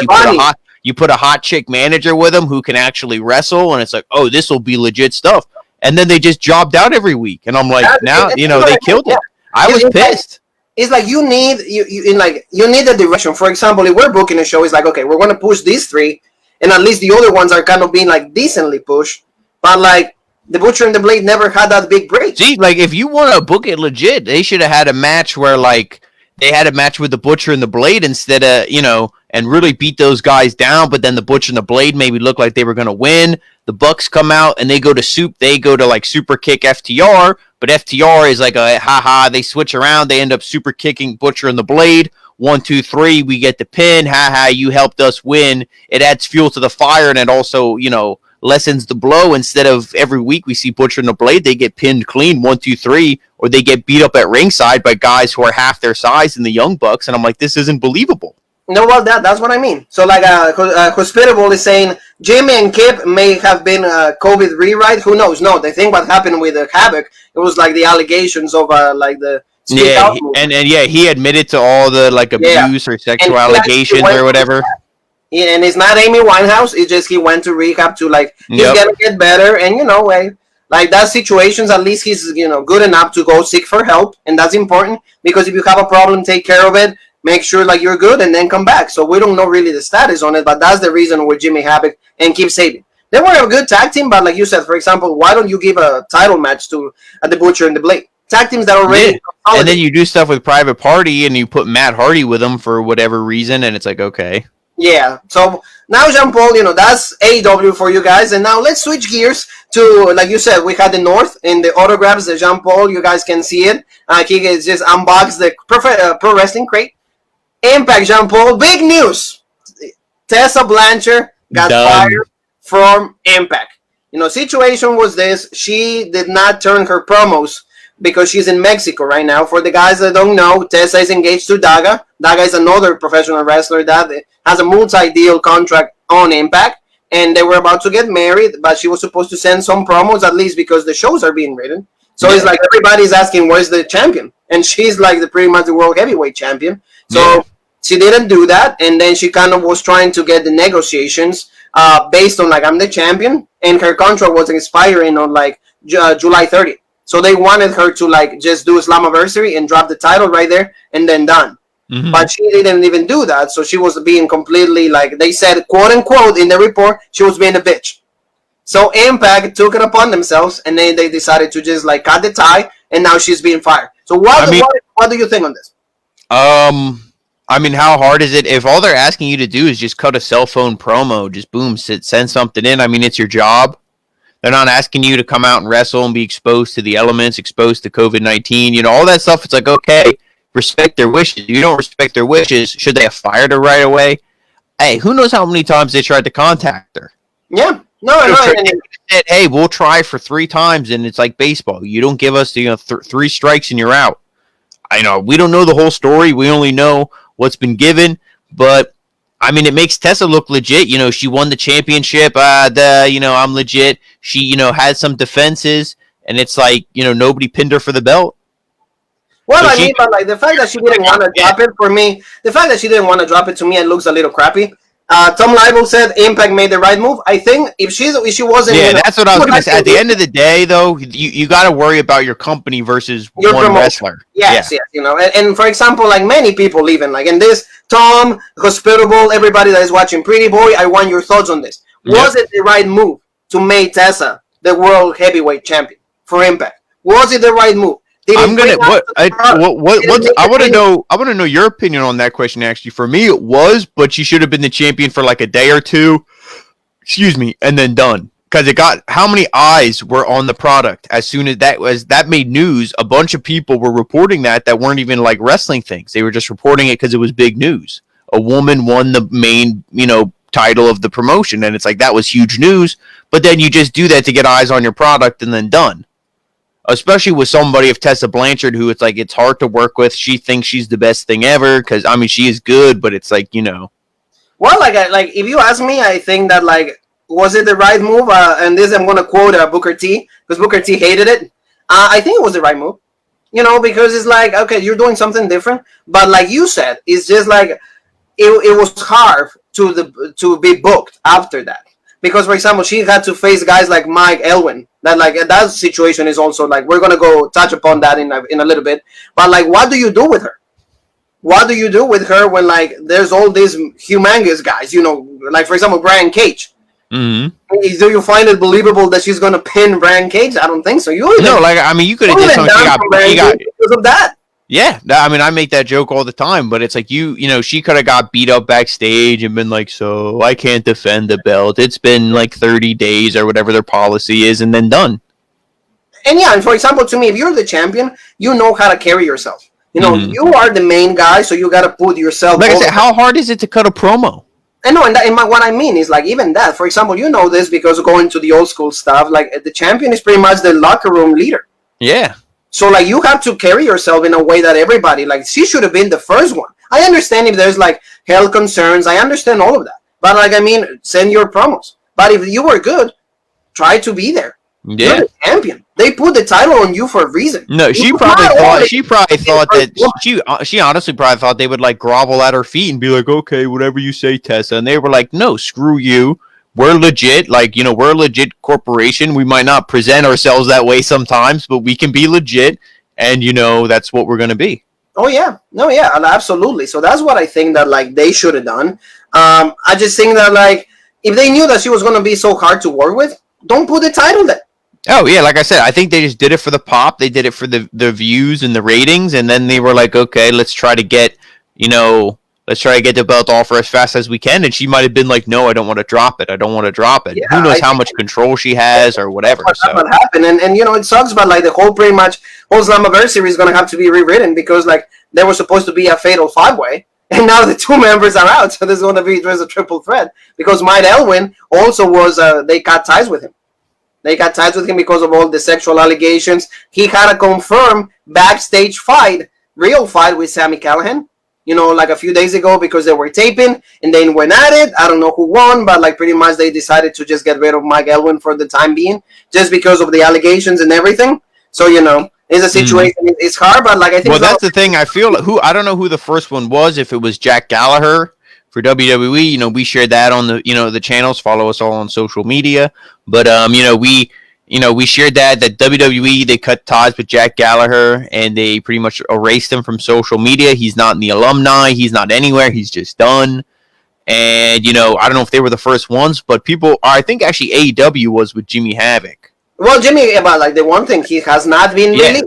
You put a hot chick manager with them who can actually wrestle, and it's like, oh, this will be legit stuff. And then they just jobbed out every week, and I'm like, they killed it. I was pissed. It's like you need the direction. For example, if we're booking a show, it's like, okay, we're going to push these three, and at least the other ones are kind of being like decently pushed. But like the Butcher and the Blade never had that big break. See, like if you want to book it legit, they should have had a match where like they had a match with the Butcher and the Blade instead of and really beat those guys down. But then the Butcher and the Blade maybe look like they were going to win. The Bucks come out and they go to like super kick FTR, but FTR is like a haha. They switch around. They end up super kicking Butcher and the Blade. 1, 2, 3. We get the pin. Haha. You helped us win. It adds fuel to the fire, and it also lessens the blow. Instead of every week we see Butcher and the Blade, they get pinned clean 1, 2, 3, or they get beat up at ringside by guys who are half their size in the Young Bucks, and I'm like, this isn't believable. Well, that's what I mean. So, like, Hospitable is saying Jimmy and Kip may have been a COVID rewrite. Who knows? No, they think what happened with Havoc, it was like the allegations of like the he admitted to all the like abuse or sexual allegations or whatever. And it's not Amy Winehouse. It's just he went to rehab to like he's gonna get better, and like that situations. At least he's good enough to go seek for help, and that's important because if you have a problem, take care of it. Make sure like you're good and then come back. So we don't know really the status on it, but that's the reason with Jimmy Havoc and Kip Sabian. They were a good tag team, but like you said, for example, why don't you give a title match to the Butcher and the Blade? Tag teams that are already and then you do stuff with Private Party and you put Matt Hardy with them for whatever reason, and it's like, okay. Yeah, so now Jean Paul, that's AEW for you guys, and now let's switch gears to, like you said, we had the North in the autographs. The Jean Paul, you guys can see it. He has just unboxed the Pro Wrestling crate. Impact, Jean Paul, big news. Tessa Blanchard got fired from Impact. Situation was this. She did not turn her promos because she's in Mexico right now. For the guys that don't know, Tessa is engaged to Daga. Daga is another professional wrestler that has a multi-deal contract on Impact. And they were about to get married, but she was supposed to send some promos, at least because the shows are being written. So it's like everybody's asking, where's the champion? And she's like pretty much the world heavyweight champion. So she didn't do that. And then she kind of was trying to get the negotiations based on like, I'm the champion. And her contract was expiring on like July 30th. So they wanted her to like just do Slammiversary and drop the title right there and then done. Mm-hmm. But she didn't even do that. So she was being completely like, they said, quote unquote, in the report, she was being a bitch. So Impact took it upon themselves, and then they decided to just like cut the tie, and now she's being fired. So what do you think on this? I mean, how hard is it? If all they're asking you to do is just cut a cell phone promo, just boom, send something in. I mean, it's your job. They're not asking you to come out and wrestle and be exposed to the elements, exposed to COVID-19, all that stuff. It's like, okay, respect their wishes. You don't respect their wishes. Should they have fired her right away? Hey, who knows how many times they tried to contact her? Yeah. No. Hey, we'll try for 3 times, and it's like baseball. You don't give us 3 strikes and you're out. I know we don't know the whole story. We only know what's been given, but I mean, it makes Tessa look legit. She won the championship. I'm legit. She, had some defenses, and it's like, nobody pinned her for the belt. Well, so but like the fact that she didn't want to drop it for me, the fact that she didn't want to drop it to me, it looks a little crappy. Tom Leibel said Impact made the right move. I think if she wasn't, that's what I was going to say. At the end of the day, though, you got to worry about your company versus your one wrestler. Yes. And for example, like many people, even like in this, Tom, Hospitable, everybody that is watching Pretty Boy, I want your thoughts on this. Was it the right move to make Tessa the world heavyweight champion for Impact? Was it the right move? I want to know your opinion on that question. Actually, for me, it was, but she should have been the champion for like a day or two. Excuse me, and then done. Because it got how many eyes were on the product as soon as that made news. A bunch of people were reporting that weren't even like wrestling things. They were just reporting it because it was big news. A woman won the main, title of the promotion, and it's like that was huge news. But then you just do that to get eyes on your product and then done. Especially with somebody of Tessa Blanchard, who it's hard to work with. She thinks she's the best thing ever because she is good, but it's like. Well, like if you ask me, I think that was it the right move? And this I'm going to quote Booker T, because Booker T hated it. I think it was the right move, because it's like, okay, you're doing something different, but like you said, it's just like it was hard to be booked after that. Because, for example, she had to face guys like Mike Elwin. That situation is also we're gonna go touch upon that in a little bit. But what do you do with her? What do you do with her when there's all these humongous guys? For example, Brian Cage. Mm-hmm. Do you find it believable that she's gonna pin Brian Cage? I don't think so. You could have did something. She got because of that. Yeah, I make that joke all the time, but it's like she could have got beat up backstage and been like, so I can't defend the belt. It's been 30 days or whatever their policy is, and then done. And for example, to me, if you're the champion, you know how to carry yourself. You are the main guy, so you got to put yourself. Like I said, how hard is it to cut a promo? I know, what I mean is even that. For example, this because going to the old school stuff. The champion is pretty much the locker room leader. Yeah. So you have to carry yourself in a way that everybody she should have been the first one. I understand if there's health concerns. I understand all of that. But send your promos. But if you were good, try to be there. Yeah. You're the champion. They put the title on you for a reason. No, she honestly probably thought they would grovel at her feet and be like, okay, whatever you say, Tessa. And they were like, no, screw you. We're legit, we're a legit corporation. We might not present ourselves that way sometimes, but we can be legit, and that's what we're gonna be. Oh yeah, no, yeah, absolutely. So that's what I think that they should have done. I just think that if they knew that she was gonna be so hard to work with, don't put the title there. Oh yeah, like I said, I think they just did it for the pop. They did it for the views and the ratings, and then they were like, okay, let's try to get the belt off her as fast as we can. And she might have been like, no, I don't want to drop it. Yeah, who knows how much control she has or whatever. That's what happened. And it sucks, but the whole Slammiversary is going to have to be rewritten because there was supposed to be a fatal 5-way. And now the 2 members are out. So there's a triple threat because Mike Elwin also was, they cut ties with him. They got ties with him because of all the sexual allegations. He had a confirmed backstage real fight with Sami Callihan. A few days ago because they were taping and they went at it. I don't know who won, but pretty much they decided to just get rid of Mike Elwin for the time being just because of the allegations and everything. So, it's a situation. It's hard, but I think. Well, that's the thing. I feel I don't know who the first one was. If it was Jack Gallagher for WWE, we shared that on the the channels. Follow us all on social media. But we shared that WWE, they cut ties with Jack Gallagher and they pretty much erased him from social media. He's not in the alumni. He's not anywhere. He's just done. And, I don't know if they were the first ones, but I think actually AEW was with Jimmy Havoc. Well, Jimmy, about the one thing, he has not been released.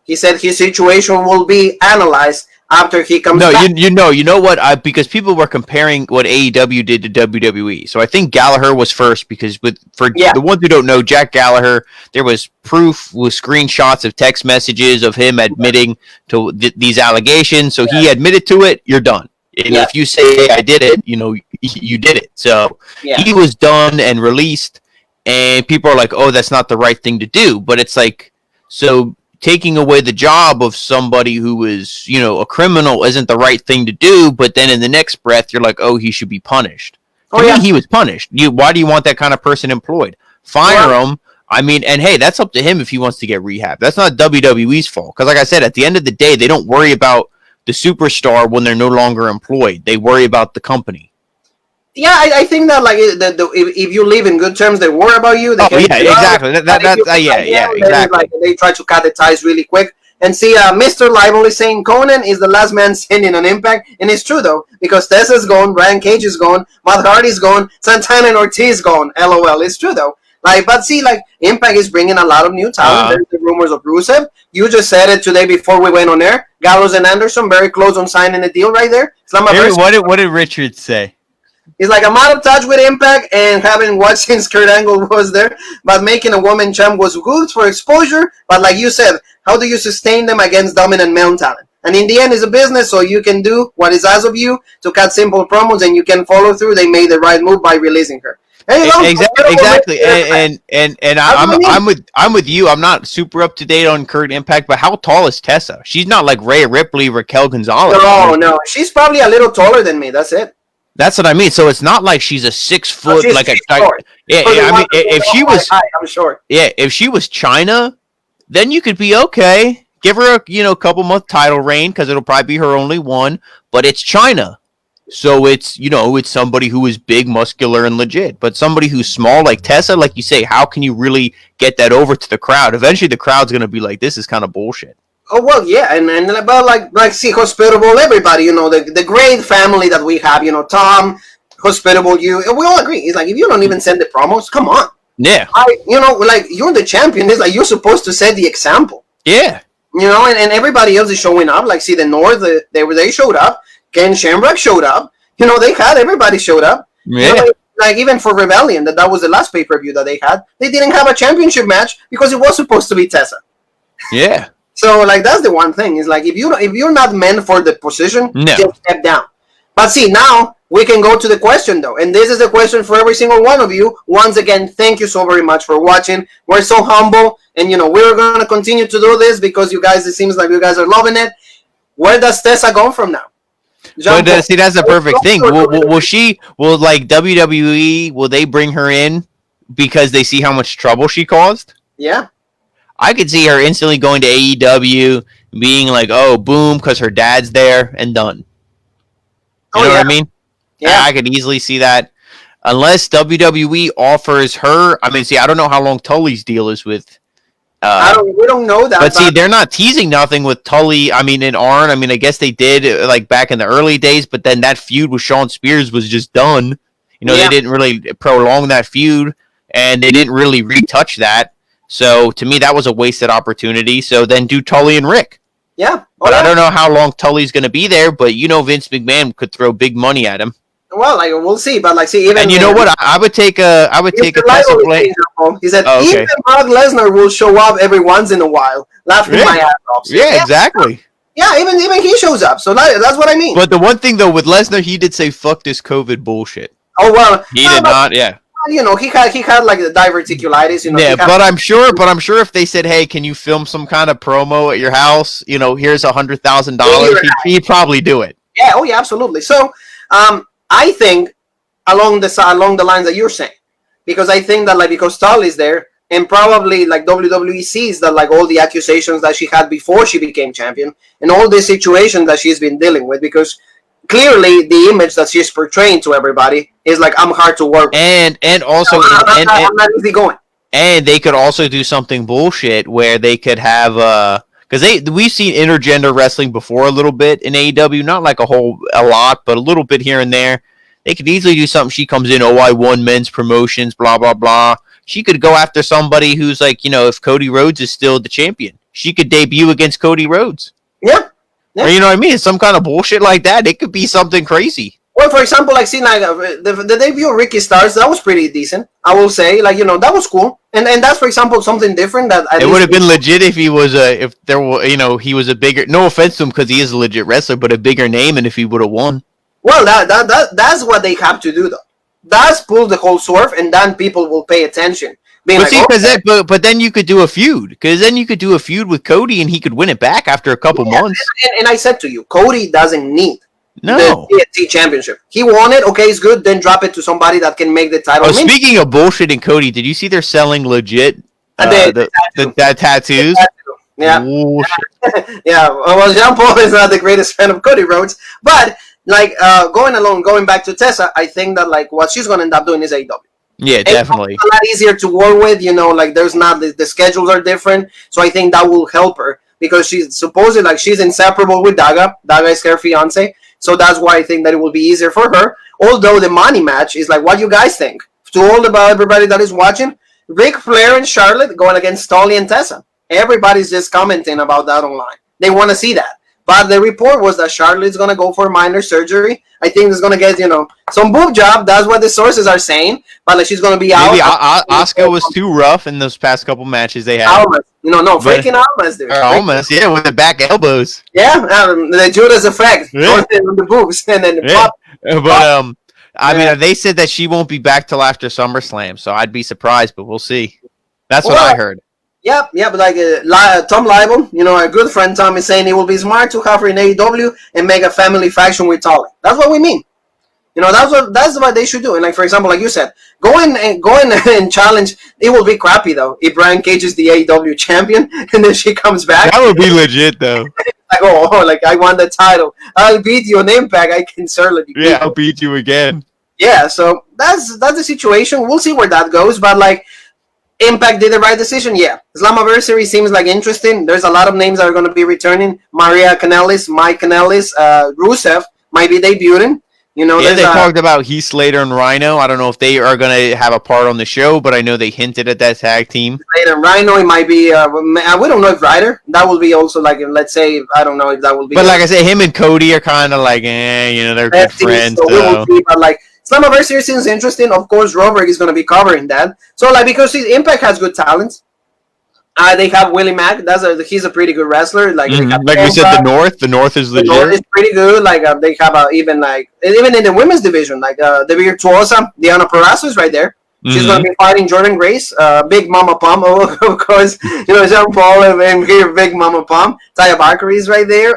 He said his situation will be analyzed after he comes back. You know what? Because people were comparing what AEW did to WWE. So I think Gallagher was first because the ones who don't know, Jack Gallagher, there was proof with screenshots of text messages of him admitting to these allegations. So he admitted to it, you're done. And if you say, hey, I did it, you did it. So he was done and released. And people are like, oh, that's not the right thing to do. But it's so taking away the job of somebody who is, a criminal isn't the right thing to do, but then in the next breath, you're like, oh, he should be punished. To me, he was punished. Why do you want that kind of person employed? Fire him. And hey, that's up to him if he wants to get rehab. That's not WWE's fault. Because like I said, at the end of the day, they don't worry about the superstar when they're no longer employed. They worry about the company. Yeah, I think that if you live in good terms, they worry about you. Exactly. Exactly. They try to cut the ties really quick. And see, Mr. Lively is saying Conan is the last man standing on Impact, and it's true though because Tessa's gone, Brian Cage is gone, Matt Hardy's gone, Santana and Ortiz gone. LOL, it's true though. Like, but see, like Impact is bringing a lot of new talent. There's the rumors of Rusev. You just said it today before we went on air. Gallows and Anderson very close on signing a deal right there. What did Richard say? He's like, I'm out of touch with Impact and haven't watched since Kurt Angle was there. But making a woman champ was good for exposure. But like you said, how do you sustain them against dominant male talent? And in the end, it's a business, so you can do what is asked of you to cut simple promos, and you can follow through. They made the right move by releasing her. Exactly. And I'm with you. I'm not super up to date on Kurt Impact, but how tall is Tessa? She's not like Rhea Ripley, Raquel Gonzalez. No. She's probably a little taller than me. That's it. That's what I mean. So it's not like she's a 6 foot like a. Yeah, I mean, if she was, I'm sure. Yeah, if she was China, then you could be okay. Give her a couple month title reign because it'll probably be her only one. But it's China, so it's it's somebody who is big, muscular, and legit. But somebody who's small like Tessa, like you say, how can you really get that over to the crowd? Eventually, the crowd's gonna be like, "This is kind of bullshit." Oh well, yeah, and about like see hospitable everybody, the great family that we have, Tom, hospitable you, and we all agree. It's like if you don't even send the promos, come on. Yeah. Like you're the champion. It's like you're supposed to set the example. Yeah. And everybody else is showing up. Like see the North, they showed up. Ken Shamrock showed up. Everybody showed up. Yeah. Like even for Rebellion, that was the last pay-per-view that they had. They didn't have a championship match because it was supposed to be Tessa. Yeah. So like that's the one thing is like if you're not meant for the position, just step down. But see now we can go to the question though, and this is the question for every single one of you. Once again, thank you so very much for watching. We're so humble, and we're gonna continue to do this because you guys. It seems like you guys are loving it. Where does Tessa go from now? But see, that's the perfect thing. Will like WWE? Will they bring her in because they see how much trouble she caused? Yeah. I could see her instantly going to AEW, being like, "Oh, boom," because her dad's there and done. You know what I mean? Yeah, I could easily see that. Unless WWE offers her, I mean, see, I don't know how long Tully's deal is with. We don't know that. But see, they're not teasing nothing with Tully. I mean, in Arn, I mean, I guess they did like back in the early days, but then that feud with Shawn Spears was just done. They didn't really prolong that feud, and they didn't really retouch that. So to me, that was a wasted opportunity. So then do Tully and Rick. Yeah. But I don't know how long Tully's going to be there, but Vince McMahon could throw big money at him. Well, like we'll see, but like see even. And you know what? I would take a Tessa play. He said even Brock Lesnar will show up every once in a while, laughing my ass off. So, yeah, exactly. Yeah, even he shows up. So that's what I mean. But the one thing though with Lesnar, he did say "fuck this COVID bullshit." Oh well, he did not. Yeah. He had like the diverticulitis. Yeah, but I'm sure if they said, "Hey, can you film some kind of promo at your house?" Here's $100,000. He'd probably do it. Yeah. Oh yeah, absolutely. So, I think along the lines that you're saying, because I think that because Tully's there, and probably like WWE sees that like all the accusations that she had before she became champion, and all the situations that she's been dealing with, because clearly the image that she's portraying to everybody is like I'm hard to work with. And also I'm not easy going. And they could also do something bullshit where they could have because we've seen intergender wrestling before a little bit in AEW, not like a lot, but a little bit here and there. They could easily do something. She comes in, I won men's promotions, blah blah blah. She could go after somebody who's like, if Cody Rhodes is still the champion, she could debut against Cody Rhodes. Yeah. Or you know what I mean? It's some kind of bullshit like that. It could be something crazy. Well, for example, like see, like the debut of Ricky Starks, that was pretty decent. I will say, like that was cool, and that's for example something different that it would have been legit if he was if there were he was a bigger. No offense to him because he is a legit wrestler, but a bigger name, and if he would have won. Well, that's what they have to do though. That's pull the whole swerve, and then people will pay attention. But see, but then you could do a feud. Because then you could do a feud with Cody, and he could win it back after a couple months. And I said to you, Cody doesn't need the TNT championship. He won it. Okay, it's good. Then drop it to somebody that can make the title. Speaking of bullshit and Cody, did you see they're selling legit the tattoos? Yeah. Yeah. Well, Jean Paul is not the greatest fan of Cody Rhodes, but going back to Tessa, I think that what she's going to end up doing is AEW. Yeah, definitely. It's a lot easier to work with, there's not the schedules are different, so I think that will help her because she's supposedly she's inseparable with Daga. Daga is her fiance, so that's why I think that it will be easier for her. Although the money match is what you guys think. To all about everybody that is watching, Ric Flair and Charlotte going against Tully and Tessa. Everybody's just commenting about that online. They want to see that. But the report was that Charlotte's going to go for minor surgery. I think it's going to get, some boob job. That's what the sources are saying. But like, she's going to be out. Maybe Asuka was too rough in those past couple matches they had. Almost. Freaking almost, dude. Almost, yeah, with the back elbows. Yeah, the Judas effect. Yeah. On the boobs and then pop. But, I mean, they said that she won't be back till after SummerSlam, so I'd be surprised, but we'll see. That's what I heard. Yeah, but like Tom Leibel, our good friend Tom is saying it will be smart to have her in AEW and make a family faction with Tully. That's what we mean. That's what they should do. And like, for example, like you said, go in and challenge. It will be crappy though if Brian Cage is the AEW champion and then she comes back. That would be legit though. Like I won the title. I'll beat you on Impact. I can certainly beat you. I'll beat you again. Yeah, so that's the situation. We'll see where that goes, but like. Impact did the right decision, yeah. Slammiversary seems like interesting. There's a lot of names that are going to be returning. Maria Kanellis, Mike Kanellis, Rusev might be debuting. They talked about Heath Slater and Rhino. I don't know if they are going to have a part on the show, but I know they hinted at that tag team. Slater and Rhino, it might be. We don't know if Ryder. That will be also like, let's say, I don't know if that will be. But like I said, him and Cody are kind of like, they're good friends. So we will see, but like. Slammiversary seems interesting. Of course, Robert is going to be covering that. So, like, because Impact has good talent, they have Willie Mack. He's a pretty good wrestler. Like, we said, the North is legit. The North is pretty good. Like, they have even in the women's division, like the Virtuosa, Deonna Purrazzo is right there. She's going to be fighting Jordan Grace, Big Mama Pum, of course. Jean Paul and here, Big Mama Pum. Taya Valkyrie is right there.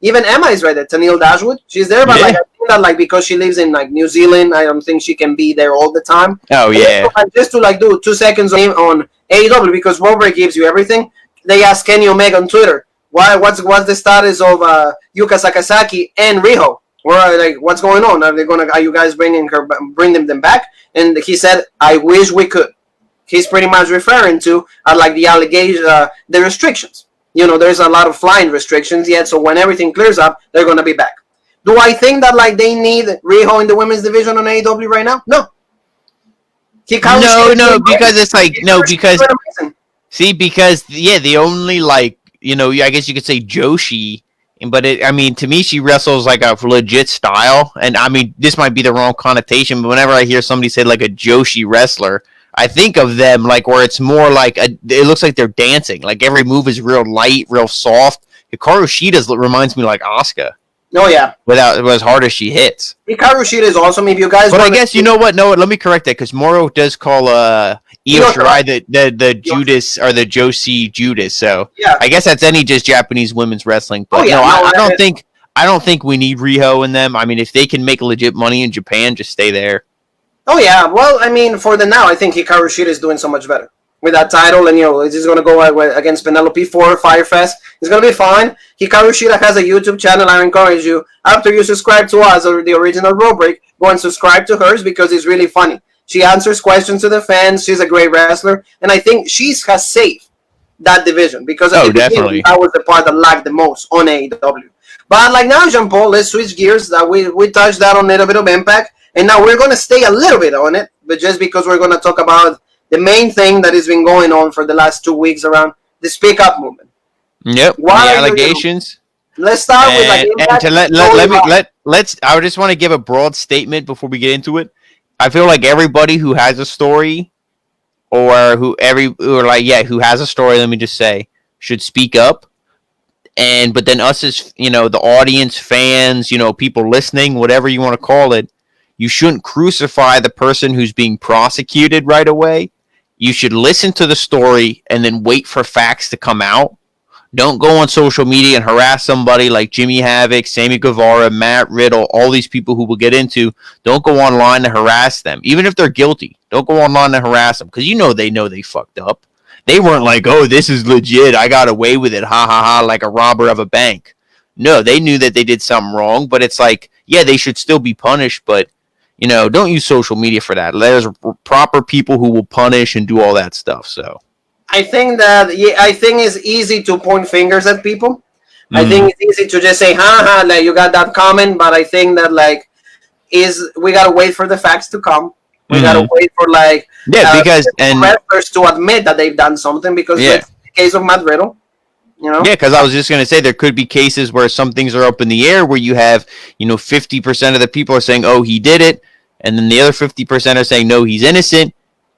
Even Emma is right there. Tennille Dashwood, she's there, but like I think that like because she lives in like New Zealand, I don't think she can be there all the time. Oh yeah. Just to like do 2 seconds on AEW because Robert gives you everything. They asked Kenny Omega on Twitter, what's the status of Yuka Sakazaki and Riho? Or like what's going on? Are you guys bringing them back? And he said, I wish we could. He's pretty much referring to like the allegation, the restrictions. There's a lot of flying restrictions yet, so when everything clears up, they're going to be back. Do I think that like they need Riho in the women's division on AEW right now? No. No, because it's like because the only like I guess you could say Joshi, but to me she wrestles like a legit style, and I mean this might be the wrong connotation, but whenever I hear somebody say like a Joshi wrestler, I think of them like where it's more like it looks like they're dancing. Like every move is real light, real soft. Hikaru Shida reminds me like Asuka. Oh yeah, without as hard as she hits. Hikaru Shida is awesome. If you guys, but I guess you know what? No, let me correct that because Moro does call Io Shirai the Judas or the Joshi Judas. So yeah, I guess that's any just Japanese women's wrestling. But I don't think we need Riho in them. I mean, if they can make legit money in Japan, just stay there. Oh yeah, well, I mean, for the now, I think Hikaru Shida is doing so much better with that title, and he's going to go against Penelope for Fyre Fest. It's going to be fine. Hikaru Shida has a YouTube channel. I encourage you after you subscribe to us or the original Raw Break, go and subscribe to hers because it's really funny. She answers questions to the fans. She's a great wrestler, and I think she has saved that division because definitely that was the part that lacked the most on AEW. But like now, Jean Paul, let's switch gears. That we touched that on a little bit of Impact. And now we're going to stay a little bit on it, but just because we're going to talk about the main thing that has been going on for the last 2 weeks around the Speak Up movement. Yep. The allegations. Let's start with like Impact. And I just want to give a broad statement before we get into it. I feel like everybody who has a story, who has a story, let me just say, should speak up. But then us as the audience, fans, people listening, whatever you want to call it. You shouldn't crucify the person who's being prosecuted right away. You should listen to the story and then wait for facts to come out. Don't go on social media and harass somebody like Jimmy Havoc, Sammy Guevara, Matt Riddle, all these people who will get into. Don't go online to harass them, even if they're guilty. Don't go online to harass them because they know they fucked up. They weren't like, oh, this is legit. I got away with it. Ha, ha, ha, like a robber of a bank. No, they knew that they did something wrong, but it's like, yeah, they should still be punished, but don't use social media for that. There's proper people who will punish and do all that stuff. So, I think it's easy to point fingers at people. I think it's easy to just say, "Ha ha," like you got that comment. But I think that we gotta wait for the facts to come. We gotta wait for because and wrestlers to admit that they've done something. Because let's take the case of Matt Riddle. Yeah, because I was just going to say there could be cases where some things are up in the air where you have, 50% of the people are saying, oh, he did it. And then the other 50% are saying, no, he's innocent.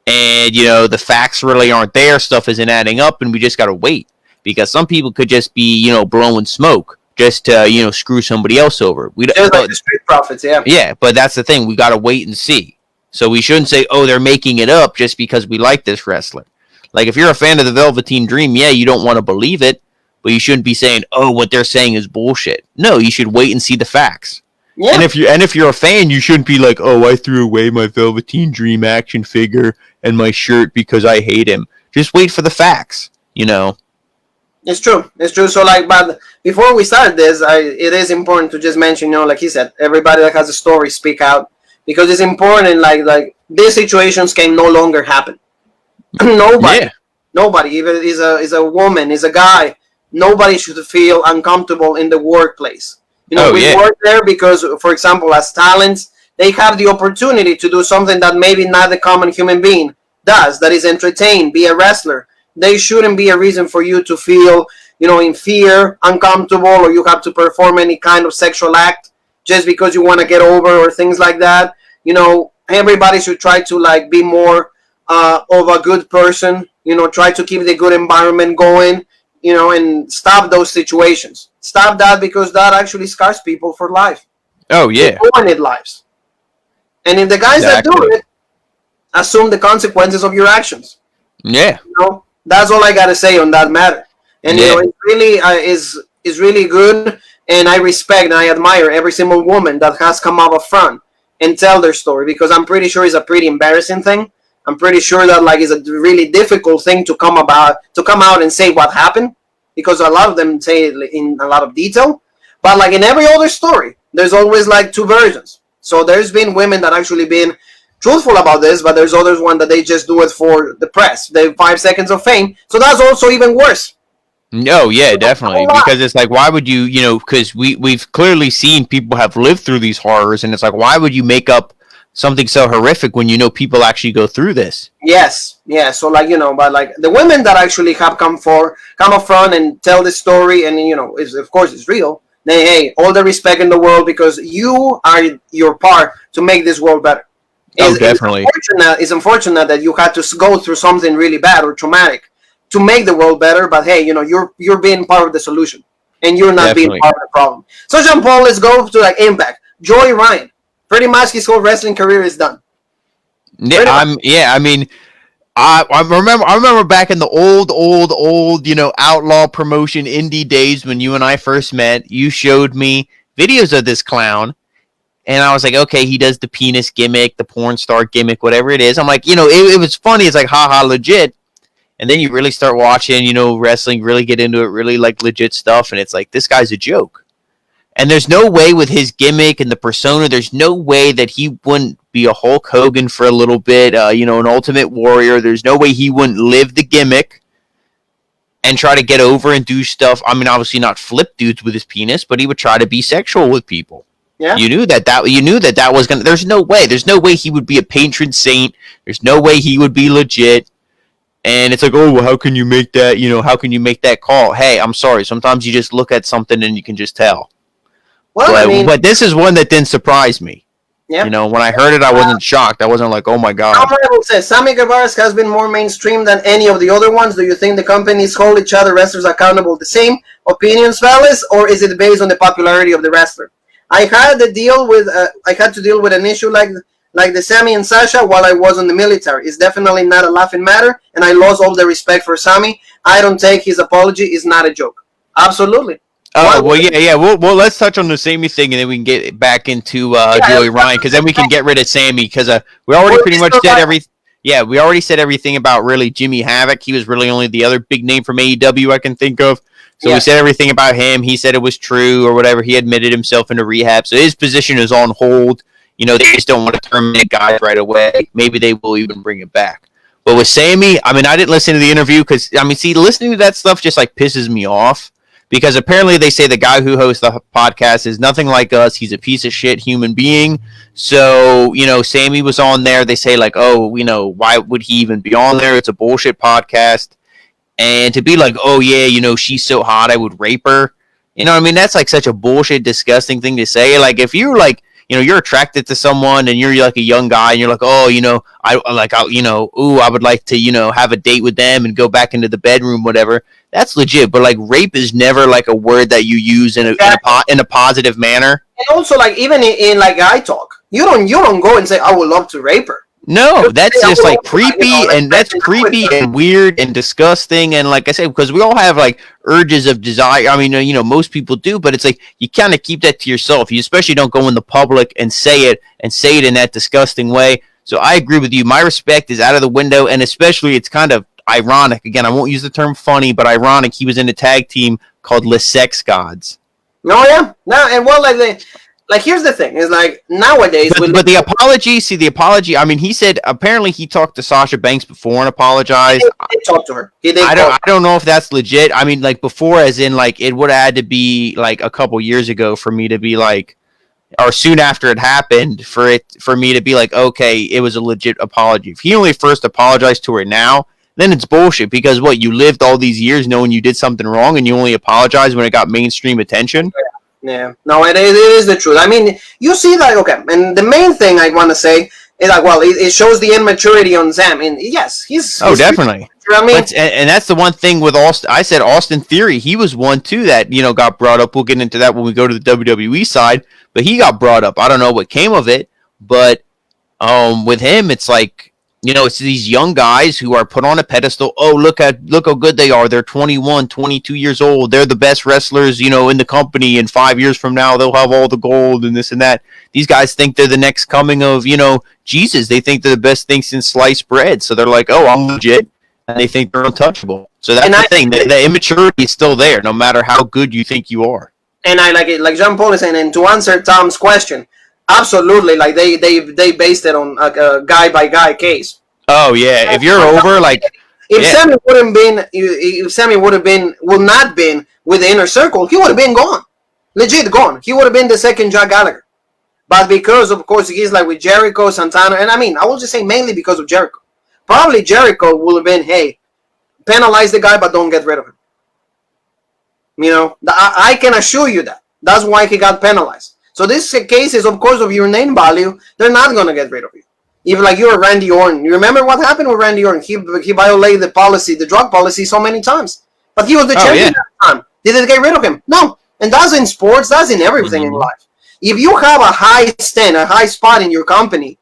And, the facts really aren't there. Stuff isn't adding up. And we just got to wait. Because some people could just be, blowing smoke just to, screw somebody else over. Just like the street profits, yeah. Yeah, but that's the thing. We got to wait and see. So we shouldn't say, oh, they're making it up just because we like this wrestler. Like, if you're a fan of the Velveteen Dream, yeah, you don't want to believe it. But you shouldn't be saying, "Oh, what they're saying is bullshit." No, you should wait and see the facts. Yeah. And if you're a fan, you shouldn't be like, "Oh, I threw away my Velveteen Dream action figure and my shirt because I hate him." Just wait for the facts. It's true. It's true. So, but before we start this, it is important to just mention, like he said, everybody that has a story speak out, because it's important. Like these situations can no longer happen. Nobody, even is a woman, is a guy. Nobody should feel uncomfortable in the workplace. We work there because, for example, as talents, they have the opportunity to do something that maybe not the common human being does, that is entertain, be a wrestler. They shouldn't be a reason for you to feel, in fear, uncomfortable, or you have to perform any kind of sexual act just because you want to get over or things like that. Everybody should try to be more of a good person, try to keep the good environment going. And stop those situations. Stop that, because that actually scars people for life. Oh, yeah. They ruin lives. And if the guys that do it, assume the consequences of your actions. Yeah. That's all I got to say on that matter. And, it really is really good. And I respect and I admire every single woman that has come up front and tell their story, because I'm pretty sure it's a pretty embarrassing thing. I'm pretty sure that it's a really difficult thing to come out and say what happened, because a lot of them say it in a lot of detail. But in every other story, there's always two versions. So there's been women that actually been truthful about this, but there's others one that they just do it for the press. They have 5 seconds of fame. So that's also even worse. No, yeah, definitely. Because it's why would you, because we've clearly seen people have lived through these horrors, and it's why would you make up something so horrific when people actually go through this? Yes, yeah. So but the women that actually have come up front and tell the story, and of course it's real. Then hey, all the respect in the world, because you are your part to make this world better. Definitely. It's unfortunate that you had to go through something really bad or traumatic to make the world better. But hey, you're being part of the solution, and you're not being part of the problem. So Jean Paul, let's go to Impact. Joey Ryan. Pretty much his whole wrestling career is done. I remember back in the old, outlaw promotion indie days when you and I first met. You showed me videos of this clown, and I was like, okay, he does the penis gimmick, the porn star gimmick, whatever it is. I'm like, it was funny. It's haha, legit. And then you really start watching, wrestling, really get into it, really legit stuff, and it's this guy's a joke. And there's no way with his gimmick and the persona, there's no way that he wouldn't be a Hulk Hogan for a little bit, an Ultimate Warrior. There's no way he wouldn't live the gimmick and try to get over and do stuff. I mean, obviously not flip dudes with his penis, but he would try to be sexual with people. Yeah. You knew that was gonna. There's no way he would be a patron saint. There's no way he would be legit. And it's oh, well, how can you make that? How can you make that call? Hey, I'm sorry. Sometimes you just look at something and you can just tell. Well, but this is one that didn't surprise me. Yeah. When I heard it, I wasn't shocked. I wasn't oh my god. Honorable says Sammy Guevara has been more mainstream than any of the other ones. Do you think the companies hold each other wrestlers accountable the same? Opinions, fellas, or is it based on the popularity of the wrestler? I had to deal with an issue like the Sammy and Sasha while I was in the military. It's definitely not a laughing matter, and I lost all the respect for Sammy. I don't take his apology. It's not a joke. Absolutely. Oh, well, yeah. Well, let's touch on the Sammy thing, and then we can get back into Joey Ryan, because then we can get rid of Sammy, because we already pretty much said everything. Yeah, we already said everything about really Jimmy Havoc. He was really only the other big name from AEW I can think of. So we said everything about him. He said it was true or whatever. He admitted himself into rehab. So his position is on hold. They just don't want to terminate guys right away. Maybe they will even bring it back. But with Sammy, I didn't listen to the interview because, listening to that stuff just pisses me off. because apparently they say the guy who hosts the podcast is nothing like us. He's a piece of shit human being. So, Sammy was on there. They say like, oh, why would he even be on there? It's a bullshit podcast. And to be like, oh yeah, she's so hot, I would rape her. That's like such a bullshit, disgusting thing to say. Like if you're like, you're attracted to someone and you're like a young guy and you're like, oh, I would like to, have a date with them and go back into the bedroom, whatever. That's legit. But like rape is never like a word that you use in a positive manner. And also like even in like guy talk, you don't go and say I would love to rape her. No, that's just like creepy, and that's creepy and weird and disgusting. And like I said, because we all have like urges of desire. I mean, most people do, but it's like you kind of keep that to yourself. You especially don't go in the public and say it in that disgusting way. So I agree with you. My respect is out of the window, and especially it's kind of ironic. Again, I won't use the term funny, but ironic. He was in a tag team called Les Sex Gods. Oh yeah, no, and well, like here's the thing: is like nowadays. But the apology. I mean, he said apparently he talked to Sasha Banks before and apologized. He did talk to her. I don't know if that's legit. I mean, like before, as in like it would have had to be like a couple years ago for me to be like, or soon after it happened for me to be like, okay, it was a legit apology. If he only first apologized to her now, then it's bullshit because you lived all these years knowing you did something wrong and you only apologized when it got mainstream attention. Yeah, no, it is the truth. I mean, you see that, okay, and the main thing I want to say is like, well, it shows the immaturity on Sam, and yes, he's definitely. I mean, and that's the one thing with Austin. I said Austin Theory, he was one too that got brought up. We'll get into that when we go to the WWE side, but he got brought up. I don't know what came of it, but with him, it's like. It's these young guys who are put on a pedestal. Oh, look how good they are. They're 21, 22 years old. They're the best wrestlers, in the company. And 5 years from now, they'll have all the gold and this and that. These guys think they're the next coming of, Jesus. They think they're the best thing since sliced bread. So they're like, oh, I'm legit. And they think they're untouchable. So that's the thing. The immaturity is still there, no matter how good you think you are. And I like it, like Jean Paul is saying, and to answer Tom's question, absolutely, like they based it on a guy by guy case. Oh yeah, if you're over like if Sammy would not been with the inner circle, he would have been gone, legit gone. He would have been the second Jack Gallagher, but because of course he's like with Jericho, Santana, and I will just say mainly because of Jericho. Probably Jericho would have been, hey, penalize the guy, but don't get rid of him. I can assure you that. That's why he got penalized. So this case is, of course, of your name value. They're not going to get rid of you. Even like you're Randy Orton. You remember what happened with Randy Orton? He violated the drug policy so many times. But he was the champion at the time. Did they get rid of him? No. And that's in sports. That's in everything in life. If you have a high spot in your company,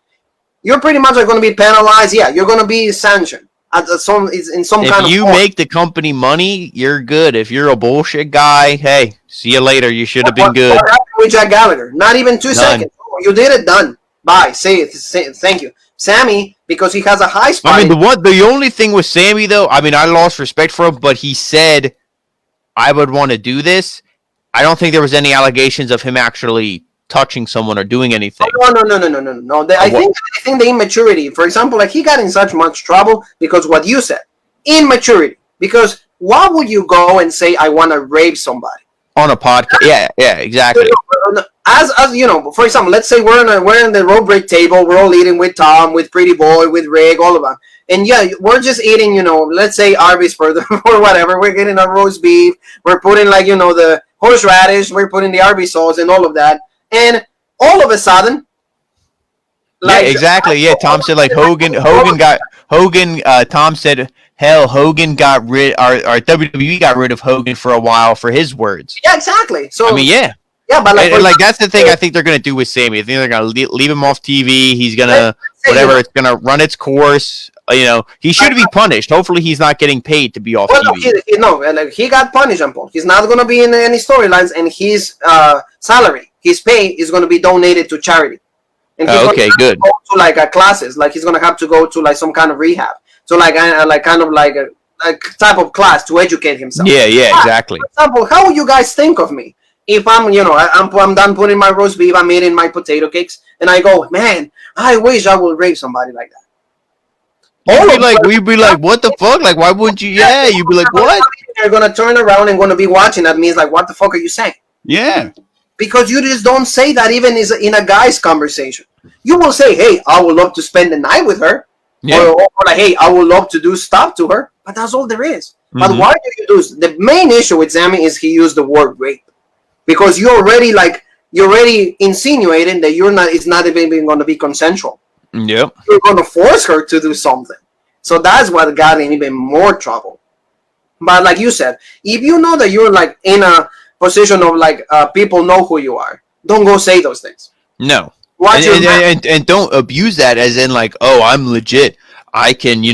you're pretty much going to be penalized. Yeah, you're going to be sanctioned. If you make the company money, you're good. If you're a bullshit guy, hey, see you later. You should have been good. What happened with Jack Gallagher? Not even 2 seconds. Oh, you did it. Done. Bye. Say thank you. Sammy, because he has a high spot. I mean, the only thing with Sammy though, I mean, I lost respect for him, but he said I would want to do this. I don't think there was any allegations of him actually touching someone or doing anything. No. I think the immaturity. For example, like he got in such much trouble because what you said, immaturity. Because why would you go and say I want to rape somebody on a podcast? Yeah, exactly. As for example, let's say we're in the road break table. We're all eating with Tom, with Pretty Boy, with Rick, all of them. And yeah, we're just eating, let's say Arby's or whatever. We're getting our roast beef. We're putting like the horseradish. We're putting the Arby's sauce and all of that. And all of a sudden, like, yeah, exactly. Yeah, Tom said like Hogan. Tom said, hell, Hogan got rid. Our WWE got rid of Hogan for a while for his words. Yeah, exactly. So I mean, yeah, but like that's the thing I think they're gonna do with Sammy. I think they're gonna leave him off TV. He's gonna whatever. It's gonna run its course. He should be punished. Hopefully, he's not getting paid to be off TV. He got punished, Paul. He's not gonna be in any storylines, and his salary, his pay, is gonna be donated to charity. And he's okay, good. Go to like classes, like he's gonna have to go to like some kind of rehab. So like kind of like a type of class to educate himself. Yeah, exactly. For example, how would you guys think of me if I'm done putting my roast beef, I'm eating my potato cakes, and I go, man, I wish I would rape somebody like that. We'd be like, what the fuck? Like, why wouldn't you? Yeah, you'd be like, what? You're gonna turn around and gonna be watching at me. It's like, what the fuck are you saying? Yeah. Because you just don't say that even in a guy's conversation. You will say, hey, I would love to spend the night with her. Yeah. Or like, hey, I would love to do stuff to her. But that's all there is. But why do you do the main issue with Sammy is he used the word rape. Because you're already insinuating that it's not even going to be consensual. Yep. You're going to force her to do something. So that's what got in even more trouble. But like you said, if you know that you're like in a position of like people know who you are, don't go say those things. No. And don't abuse that as in like, oh, I'm legit. I can,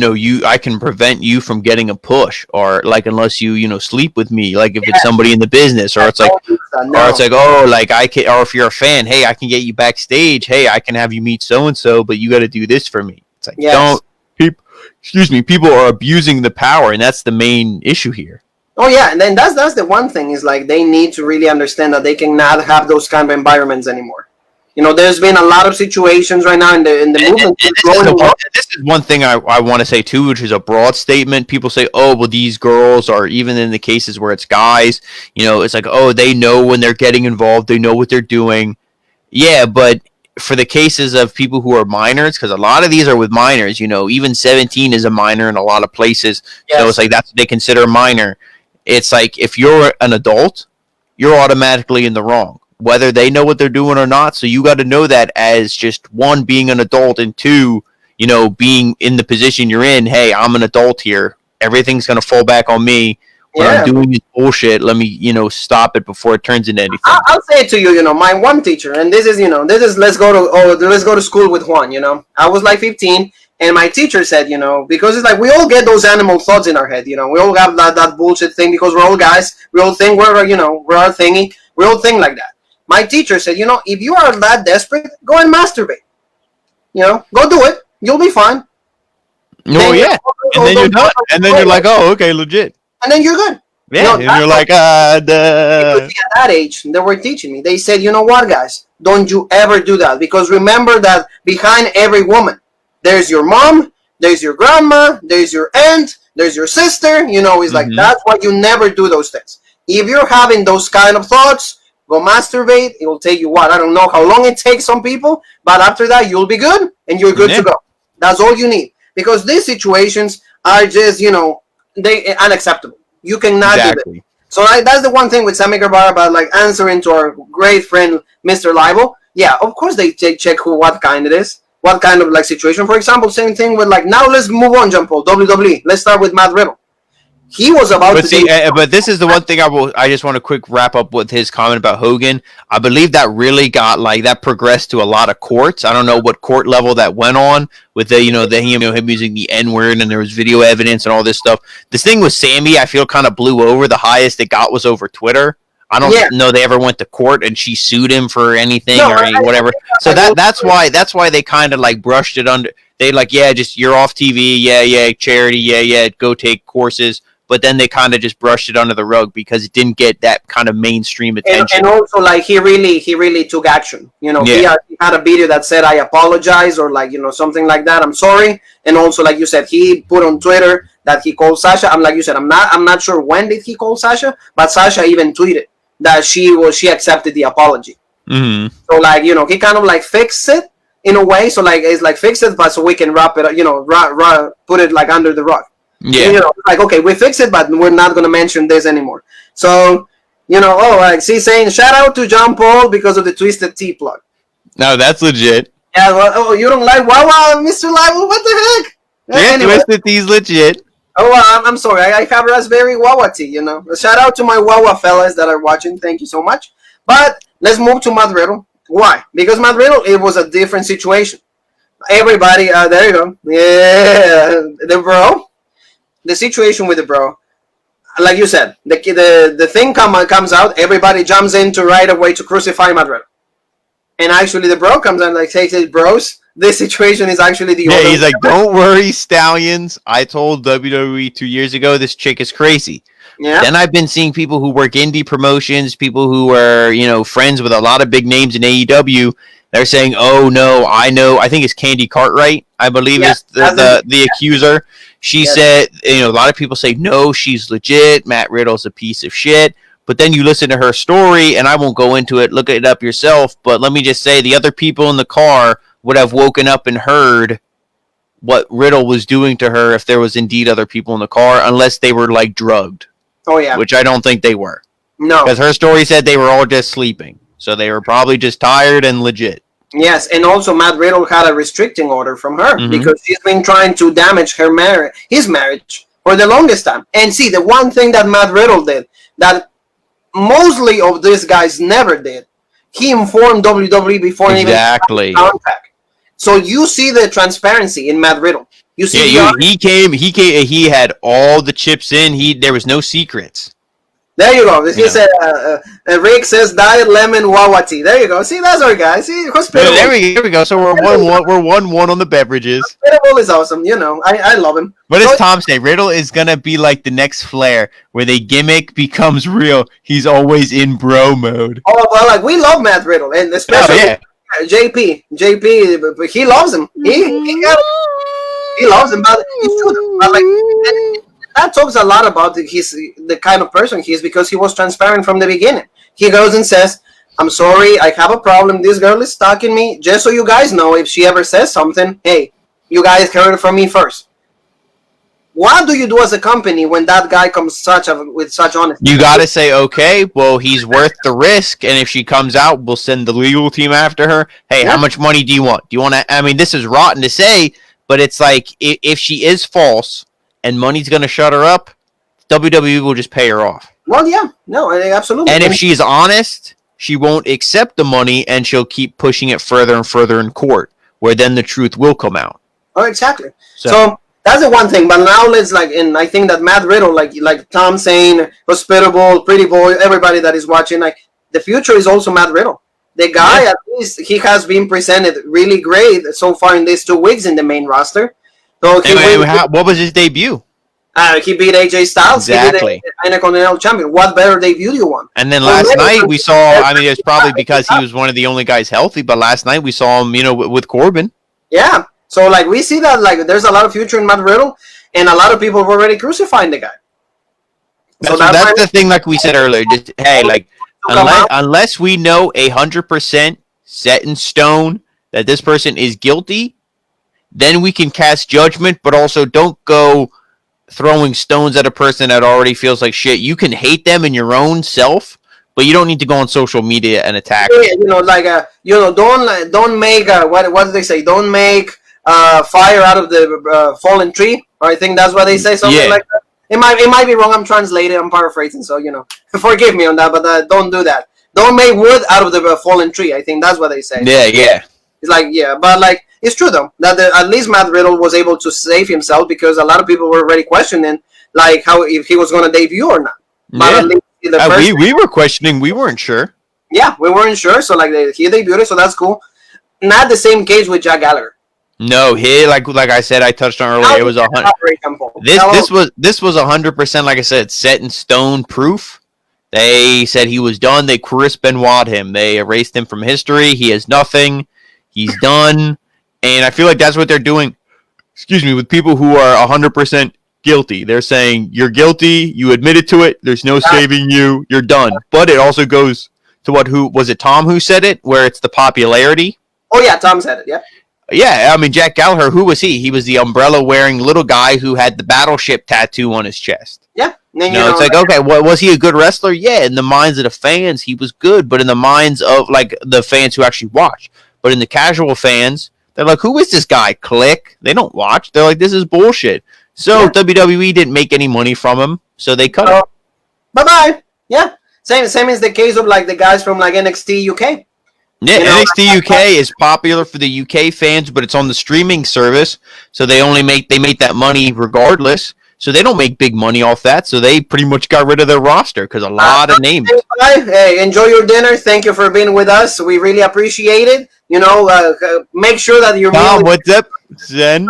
I can prevent you from getting a push, or like unless you sleep with me, like if it's somebody in the business, or it's like, oh, like I can, or if you're a fan, hey, I can get you backstage, hey, I can have you meet so and so, but you got to do this for me. It's like people are abusing the power, and that's the main issue here. Oh yeah, and then that's the one thing is like they need to really understand that they cannot have those kind of environments anymore. There's been a lot of situations right now in the movement. This is one thing I want to say too, which is a broad statement. People say, oh, well, these girls are, even in the cases where it's guys, it's like, oh, they know when they're getting involved, they know what they're doing. Yeah, but for the cases of people who are minors, because a lot of these are with minors, even 17 is a minor in a lot of places. Yes. So it's like that's what they consider a minor. It's like if you're an adult, you're automatically in the wrong, whether they know what they're doing or not. So you got to know that as just one, being an adult, and two, being in the position you're in. Hey, I'm an adult here. Everything's going to fall back on me. When I'm doing this bullshit, let me, stop it before it turns into anything. I'll say it to you, my one teacher, and this is let's go to school with Juan. I was like 15. And my teacher said, because it's like we all get those animal thoughts in our head, we all have that bullshit thing because we're all guys. We all think we're our thingy. We all think like that. My teacher said, if you are that desperate, go and masturbate. Go do it. You'll be fine. Oh, yeah. And then you're done. And then you're like, oh, okay, legit. And then you're good. Yeah, and you're like, At that age, they were teaching me. They said, you know what, guys? Don't you ever do that. Because remember that behind every woman, there's your mom, there's your grandma, there's your aunt, there's your sister. It's like, that's why you never do those things. If you're having those kind of thoughts, go masturbate. It will take you I don't know how long it takes some people, but after that, you'll be good and you're good to go. That's all you need. Because these situations are just, they unacceptable. You cannot do that. So that's the one thing with Sammy Guevara about like answering to our great friend, Mr. Libel. Yeah, of course they check what kind it is. What kind of like situation? For example, same thing with like, now let's move on, Jean Paul, WWE. Let's start with Matt Riddle. He was about but this is the one thing I just want to quick wrap up with his comment about Hogan. I believe that really got that progressed to a lot of courts. I don't know what court level that went on with him using the N-word, and there was video evidence and all this stuff. This thing with Sammy, I feel kind of blew over. The highest it got was over Twitter. I don't know they ever went to court and she sued him for anything whatever. So that's why they kind of like brushed it under. They like, just you're off TV, charity, go take courses. But then they kind of just brushed it under the rug because it didn't get that kind of mainstream attention. And also, like, he really took action. He had a video that said, I apologize, or like, something like that. I'm sorry. And also, like you said, he put on Twitter that he called Sasha. I'm like you said, I'm not sure when did he call Sasha, but Sasha even tweeted that she accepted the apology. Mm-hmm. So like, he kind of like fixed it in a way. So like, it's like fix it, but so we can wrap it up, put it like under the rug. Yeah. Like, okay, we fix it, but we're not going to mention this anymore. So, saying shout out to John Paul because of the Twisted Tea plug. No, that's legit. Yeah, well, you don't like Wawa, Mr. Live? What the heck? Yeah, anyway. Twisted Tea's legit. Oh, I'm sorry. I have raspberry Wawa tea, Shout out to my Wawa fellas that are watching. Thank you so much. But let's move to Matt Riddle. Why? Because Matt Riddle, it was a different situation. Everybody, there you go. Yeah, the bro. The situation with the bro, like you said, the thing comes out, everybody jumps into right away to crucify Matt Riddle. And actually the bro comes out and like says, bros, this situation is actually the he's like, don't worry, Stallions. I told WWE 2 years ago this chick is crazy. Yeah. Then I've been seeing people who work indie promotions, people who are, friends with a lot of big names in AEW, They're saying, "Oh no, I know. I think it's Candy Cartwright. I believe is the accuser." She said, a lot of people say, "No, she's legit. Matt Riddle's a piece of shit." But then you listen to her story, and I won't go into it. Look it up yourself. But let me just say, the other people in the car would have woken up and heard what Riddle was doing to her if there was indeed other people in the car, unless they were like drugged. Oh yeah, which I don't think they were. No, because her story said they were all just sleeping, so they were probably just tired and legit. Yes, and also Matt Riddle had a restricting order from her because she's been trying to damage his marriage for the longest time. And see, the one thing that Matt Riddle did that mostly of these guys never did, he informed WWE before exactly even contact. So you see the transparency in Matt Riddle. You see, he had all the chips in. There was no secrets. There you go. He said, Rick says Diet Lemon Wawa tea. There you go. See, that's our guy. See, hospitable. There we go. So we're 1-1. We're 1-1 on the beverages. Hospitable is awesome. I love him. What does Tom say? Riddle is gonna be like the next Flair, where the gimmick becomes real. He's always in bro mode. Oh well, like we love Matt Riddle, and especially JP. JP, he loves him. He loves him, but it's true. But that talks a lot about the kind of person he is, because he was transparent from the beginning. He goes and says, "I'm sorry, I have a problem. This girl is stalking me. Just so you guys know, if she ever says something, hey, you guys heard it from me first." What do you do as a company when that guy comes with such honesty? You got to say, okay, well, he's worth the risk, and if she comes out, we'll send the legal team after her. Hey, how much money do you want? Do you want to? I mean, this is rotten to say, but it's like if she is false and money's going to shut her up, WWE will just pay her off. Well, yeah. No, absolutely. And if she's honest, she won't accept the money, and she'll keep pushing it further and further in court, where then the truth will come out. Oh, exactly. So that's the one thing. But now and I think that Matt Riddle, like Tom saying, hospitable, pretty boy, everybody that is watching, the future is also Matt Riddle. The guy, at least, he has been presented really great so far in these 2 weeks in the main roster. So what was his debut? He beat AJ Styles. Exactly. He beat the Intercontinental Champion. What better debut do you want? And then last night we saw, it's probably because he was one of the only guys healthy, but last night we saw him, with Corbin. Yeah. So, we see that, there's a lot of future in Matt Riddle, and a lot of people have already crucifying the guy. So that's the thing, like we said earlier. Just, hey, unless we know 100% set in stone that this person is guilty, then we can cast judgment, but also don't go throwing stones at a person that already feels like shit. You can hate them in your own self, but you don't need to go on social media and attack them. Don't make, what do they say? Don't make fire out of the fallen tree, or I think that's what they say, something like that. It might be wrong. I'm translating. I'm paraphrasing, so forgive me on that. But don't do that. Don't make wood out of the fallen tree. I think that's what they say. Yeah. It's but it's true though that at least Matt Riddle was able to save himself, because a lot of people were already questioning how if he was going to debut or not. But at least we were questioning. We weren't sure. Yeah, we weren't sure. So he debuted, so that's cool. Not the same case with Jack Gallagher. No, like I said, I touched on earlier. It was 100. This was 100%. Like I said, set in stone proof. They said he was done. They Chris Benoit him. They erased him from history. He has nothing. He's done. And I feel like that's what they're doing. Excuse me, with people who are 100% guilty. They're saying you're guilty. You admitted to it. There's no saving you. You're done. But it also goes to who was it? Tom who said it, where it's the popularity. Oh yeah, Tom said it. Yeah. Yeah, Jack Gallagher, who was he? He was the umbrella-wearing little guy who had the battleship tattoo on his chest. Yeah. It's like, okay, was he a good wrestler? Yeah, in the minds of the fans, he was good, but in the minds of, the fans who actually watch. But in the casual fans, they're like, who is this guy? Click. They don't watch. They're like, this is bullshit. So WWE didn't make any money from him, so they cut him. Bye-bye. Yeah. Same as the case of, the guys from, NXT UK. Yeah, NXT UK is popular for the UK fans, but it's on the streaming service, so they make that money regardless. So they don't make big money off that, so they pretty much got rid of their roster because a lot of names. Hey, enjoy your dinner. Thank you for being with us. We really appreciate it. Make sure that you're. Tom, what's up, Zen?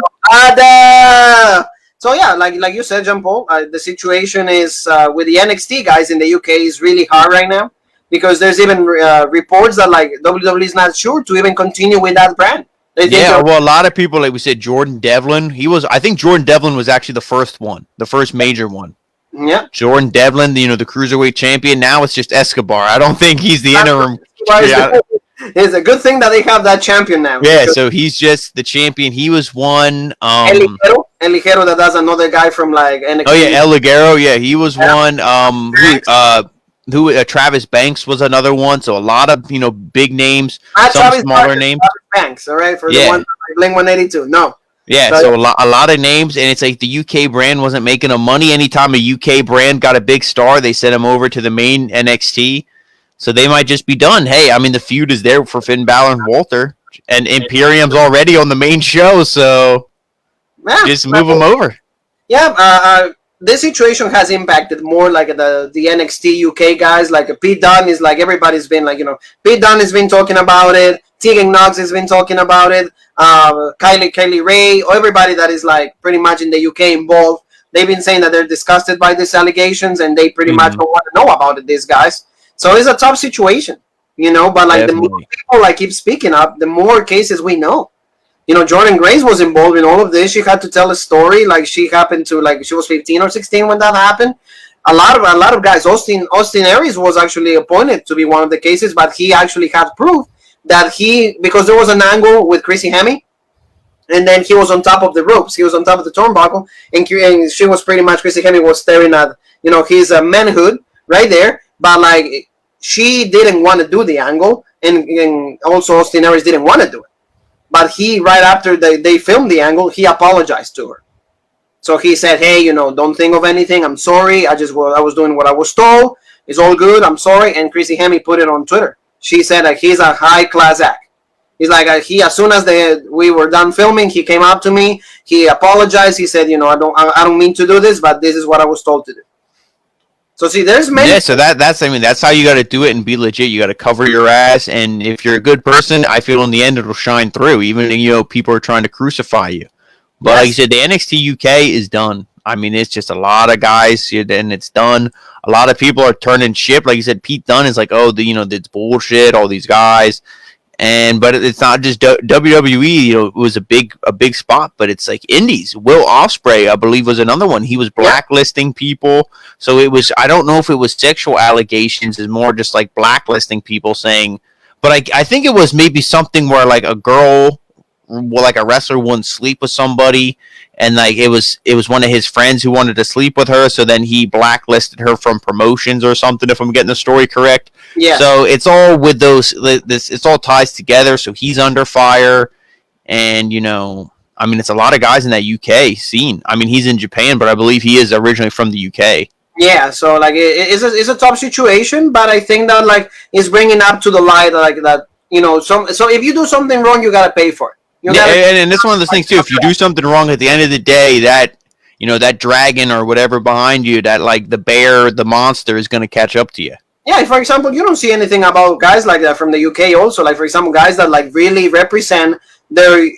So yeah, like you said, Jean Paul, the situation is with the NXT guys in the UK is really hard right now. because there's even reports that like WWE is not sure to even continue with that brand. Yeah, well, a lot of people, like we said, Jordan Devlin. I think Jordan Devlin was actually the first major one. Yeah, Jordan Devlin, the cruiserweight champion. Now it's just Escobar. I don't think he's the interim. It's a good thing that they have that champion now. Yeah, so he's just the champion. He was one. El Ligero, that does another guy from like NXT. Oh yeah, El Ligero. Yeah, he was one. Travis Banks was another one. So a lot of big names, some smaller names. Travis Banks, all right, for the one like Blink 182. No. Yeah, so a lot of names, and it's like the UK brand wasn't making them money. Anytime a UK brand got a big star, they sent him over to the main NXT. So they might just be done. Hey, I mean, the feud is there for Finn Balor and Walter, and Imperium's already on the main show, so just move them over. Yeah, this situation has impacted more like the NXT UK guys. Like Pete Dunne is like, everybody's been like, Pete Dunne has been talking about it. Tegan Knox has been talking about it. Kylie Ray, everybody that is like pretty much in the UK involved, they've been saying that they're disgusted by these allegations and they pretty much don't want to know about it, these guys. So it's a tough situation, but like the more people like keep speaking up, the more cases we know. Jordan Grace was involved in all of this. She had to tell a story. Like she happened to she was 15 or 16 when that happened. A lot of guys. Austin Aries was actually appointed to be one of the cases, but he actually had proof that because there was an angle with Chrissy Hemme, and then he was on top of the ropes. He was on top of the turnbuckle, and she was pretty much, Chrissy Hemme was staring at his manhood right there. But like she didn't want to do the angle, and also Austin Aries didn't want to do it. But he, right after they filmed the angle, he apologized to her. So he said, hey, don't think of anything. I'm sorry. I was doing what I was told. It's all good. I'm sorry. And Chrissy Hemme put it on Twitter. She said that he's a high-class act. He's like, as soon as we were done filming, he came up to me. He apologized. He said, I don't mean to do this, but this is what I was told to do. So see, there's many. Yeah, so that's how you got to do it and be legit. You got to cover your ass, and if you're a good person, I feel in the end it'll shine through. Even people are trying to crucify you, but like you said, the NXT UK is done. I mean, it's just a lot of guys, and it's done. A lot of people are turning ship. Like you said, Pete Dunne is like, it's bullshit. All these guys. But it's not just WWE. It was a big spot, but it's like indies. Will Ospreay, I believe, was another one. He was blacklisting people, so it was. I don't know if it was sexual allegations. It's more just like blacklisting people, saying. But I think it was maybe something where like a girl, like a wrestler, wouldn't sleep with somebody, and like it was one of his friends who wanted to sleep with her, so then he blacklisted her from promotions or something. If I'm getting the story correct. Yeah. So it's all with those. It's all ties together. So he's under fire, and I mean, it's a lot of guys in that UK scene. I mean, he's in Japan, but I believe he is originally from the UK. Yeah. So like, it's a tough situation, but I think that like it's bringing up to the light like that. So if you do something wrong, you gotta pay for it. And it's one of those things too. If you do something wrong, at the end of the day, that that dragon or whatever behind you, that like the bear, the monster, is going to catch up to you. Yeah, for example, you don't see anything about guys like that from the UK also. Like, for example, guys that like really represent their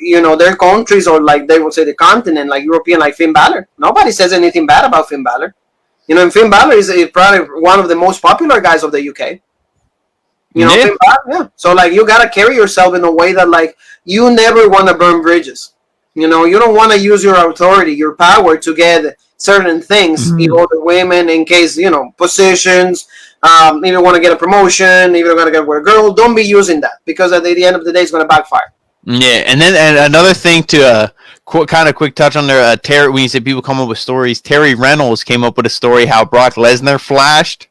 countries, or like they would say the continent, like European, like Finn Balor. Nobody says anything bad about Finn Balor. And Finn Balor is probably one of the most popular guys of the UK. Finn Balor, yeah. So like you gotta carry yourself in a way that like you never want to burn bridges. You don't want to use your authority, your power to get certain things, the women, in case, positions, if you want to get a promotion, if you're going to get with a girl, don't be using that, because at the end of the day, it's going to backfire. Yeah, and another thing to quick touch on there, Terry, when you said people come up with stories, Terry Reynolds came up with a story how Brock Lesnar flashed,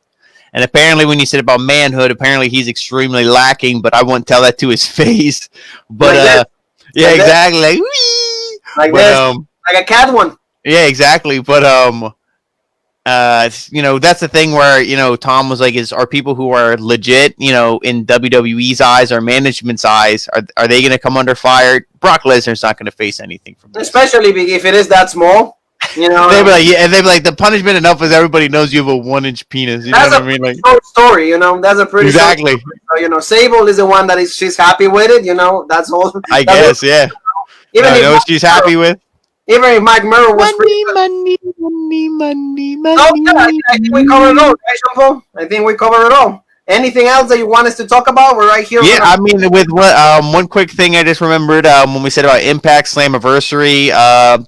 and apparently when you said about manhood, apparently he's extremely lacking, but I wouldn't tell that to his face. But, yeah, like exactly. Like, wee! Like a cat one. Yeah, exactly. But that's the thing where Tom was like, are people who are legit, in WWE's eyes or management's eyes, are they going to come under fire? Brock Lesnar's not going to face anything from this, especially if it is that small. They'd be like, and they'd be like, the punishment enough is everybody knows you have a 1-inch penis. You know what I mean? Like, short story. That's a pretty exactly. Short story. So, Sable is the one that she's happy with it. That's all. I guess, yeah. Even I know what she's happy with. Even if Mike Murrow was money. Oh, yeah, I think we covered it all, right, Shampoo? I think we covered it all. Anything else that you want us to talk about? We're right here. Yeah, I mean, with what one quick thing I just remembered when we said about Impact Slammiversary,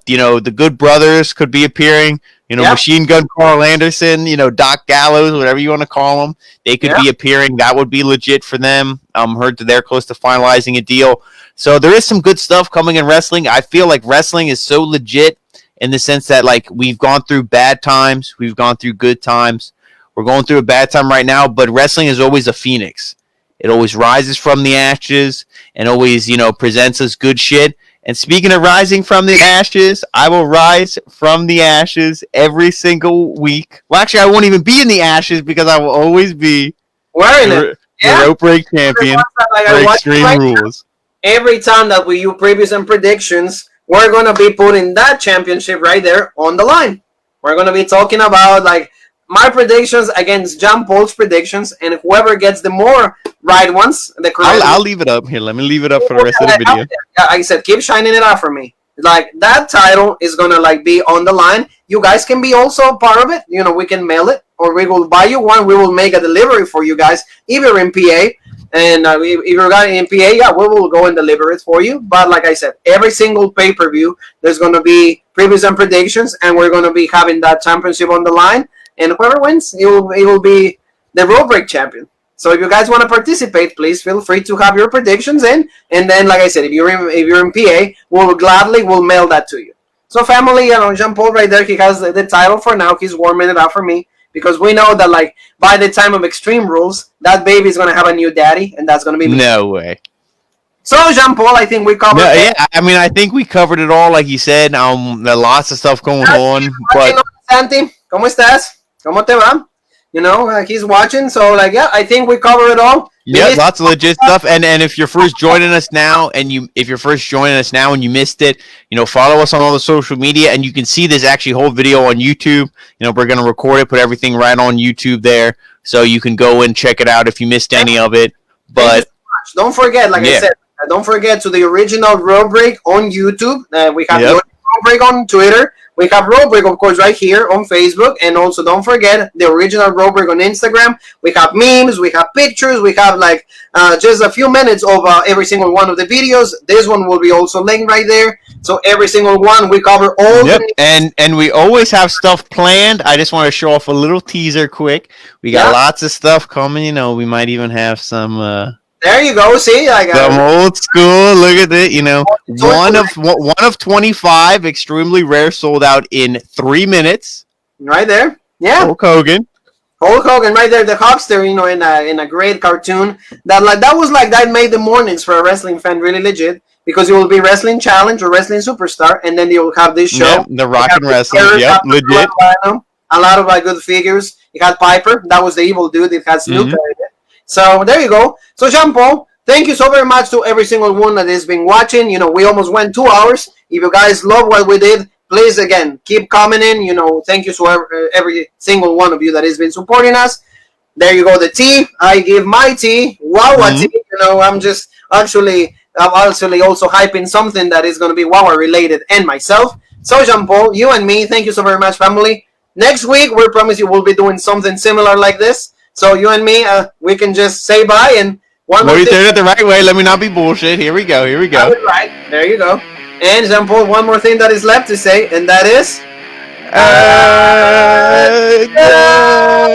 the Good Brothers could be appearing. Machine Gun Carl Anderson, Doc Gallows, whatever you want to call them, they could be appearing. That would be legit for them. Heard that they're close to finalizing a deal. So there is some good stuff coming in wrestling. I feel like wrestling is so legit in the sense that, like, we've gone through bad times, we've gone through good times. We're going through a bad time right now, but wrestling is always a phoenix. It always rises from the ashes and always, presents us good shit. And speaking of rising from the ashes, I will rise from the ashes every single week. Well, actually, I won't even be in the ashes because I will always be the rope break champion for Extreme Rules. Every time that we do previews and predictions, we're going to be putting that championship right there on the line. We're going to be talking about, like, my predictions against John Paul's predictions, and whoever gets the more right ones, the correct. I'll leave it up here. Let me leave it up for the rest of the video. I said, keep shining it out for me. Like, that title is gonna be on the line. You guys can be also part of it. We can mail it, or we will buy you one. We will make a delivery for you guys, if you're in PA. And if you're in PA, we will go and deliver it for you. But like I said, every single pay-per-view, there's gonna be previews and predictions, and we're gonna be having that championship on the line. And whoever wins, it will be the road break champion. So if you guys want to participate, please feel free to have your predictions in. And then, like I said, if you're in PA, we'll mail that to you. So family, Jean Paul right there, he has the title for now. He's warming it up for me because we know that, like, by the time of Extreme Rules, that baby is gonna have a new daddy, and that's gonna be me. No way. So Jean Paul, I think we covered. I think we covered it all, like you said. There are lots of stuff going on, but Santi, ¿cómo estás? ¿Cómo te va? He's watching, so I think we cover it all. Yeah, lots of legit stuff. And if you're first joining us now, and you missed it, follow us on all the social media, and you can see this actually whole video on YouTube. We're gonna record it, put everything right on YouTube there, so you can go and check it out if you missed any of it. But don't forget, I said, don't forget to the original Road Break on YouTube. We have the Road Break on Twitter. We have Road Break, of course, right here on Facebook. And also, don't forget the original Road Break on Instagram. We have memes, we have pictures, we have just a few minutes of every single one of the videos. This one will be also linked right there. So every single one, we cover all. Yep, and we always have stuff planned. I just want to show off a little teaser quick. We got lots of stuff coming. We might even have some. There you go. See, some old school. Look at it. One of 25, extremely rare, sold out in 3 minutes. Right there. Yeah. Hulk Hogan right there, the Hulkster, in a great cartoon that made the mornings for a wrestling fan really legit, because it will be Wrestling Challenge or Wrestling Superstar, and then you'll have this show. Yep, the Rock and Wrestling. Yep, legit. A lot of good figures. You had Piper. That was the evil dude. It had Snoop. So there you go. So Jean Paul, thank you so very much to every single one that has been watching. We almost went 2 hours. If you guys love what we did, please, again, keep commenting. Thank you to every single one of you that has been supporting us. There you go, the tea. I give my tea. Wawa tea. I'm actually also hyping something that is going to be Wawa related and myself. So Jean Paul, you and me, thank you so very much, family. Next week, we promise you we'll be doing something similar like this. So you and me, we can just say bye, and one more thing. We did it the right way. Let me not be bullshit. Here we go. Right. There you go. And Jean Paul, one more thing that is left to say, and that is...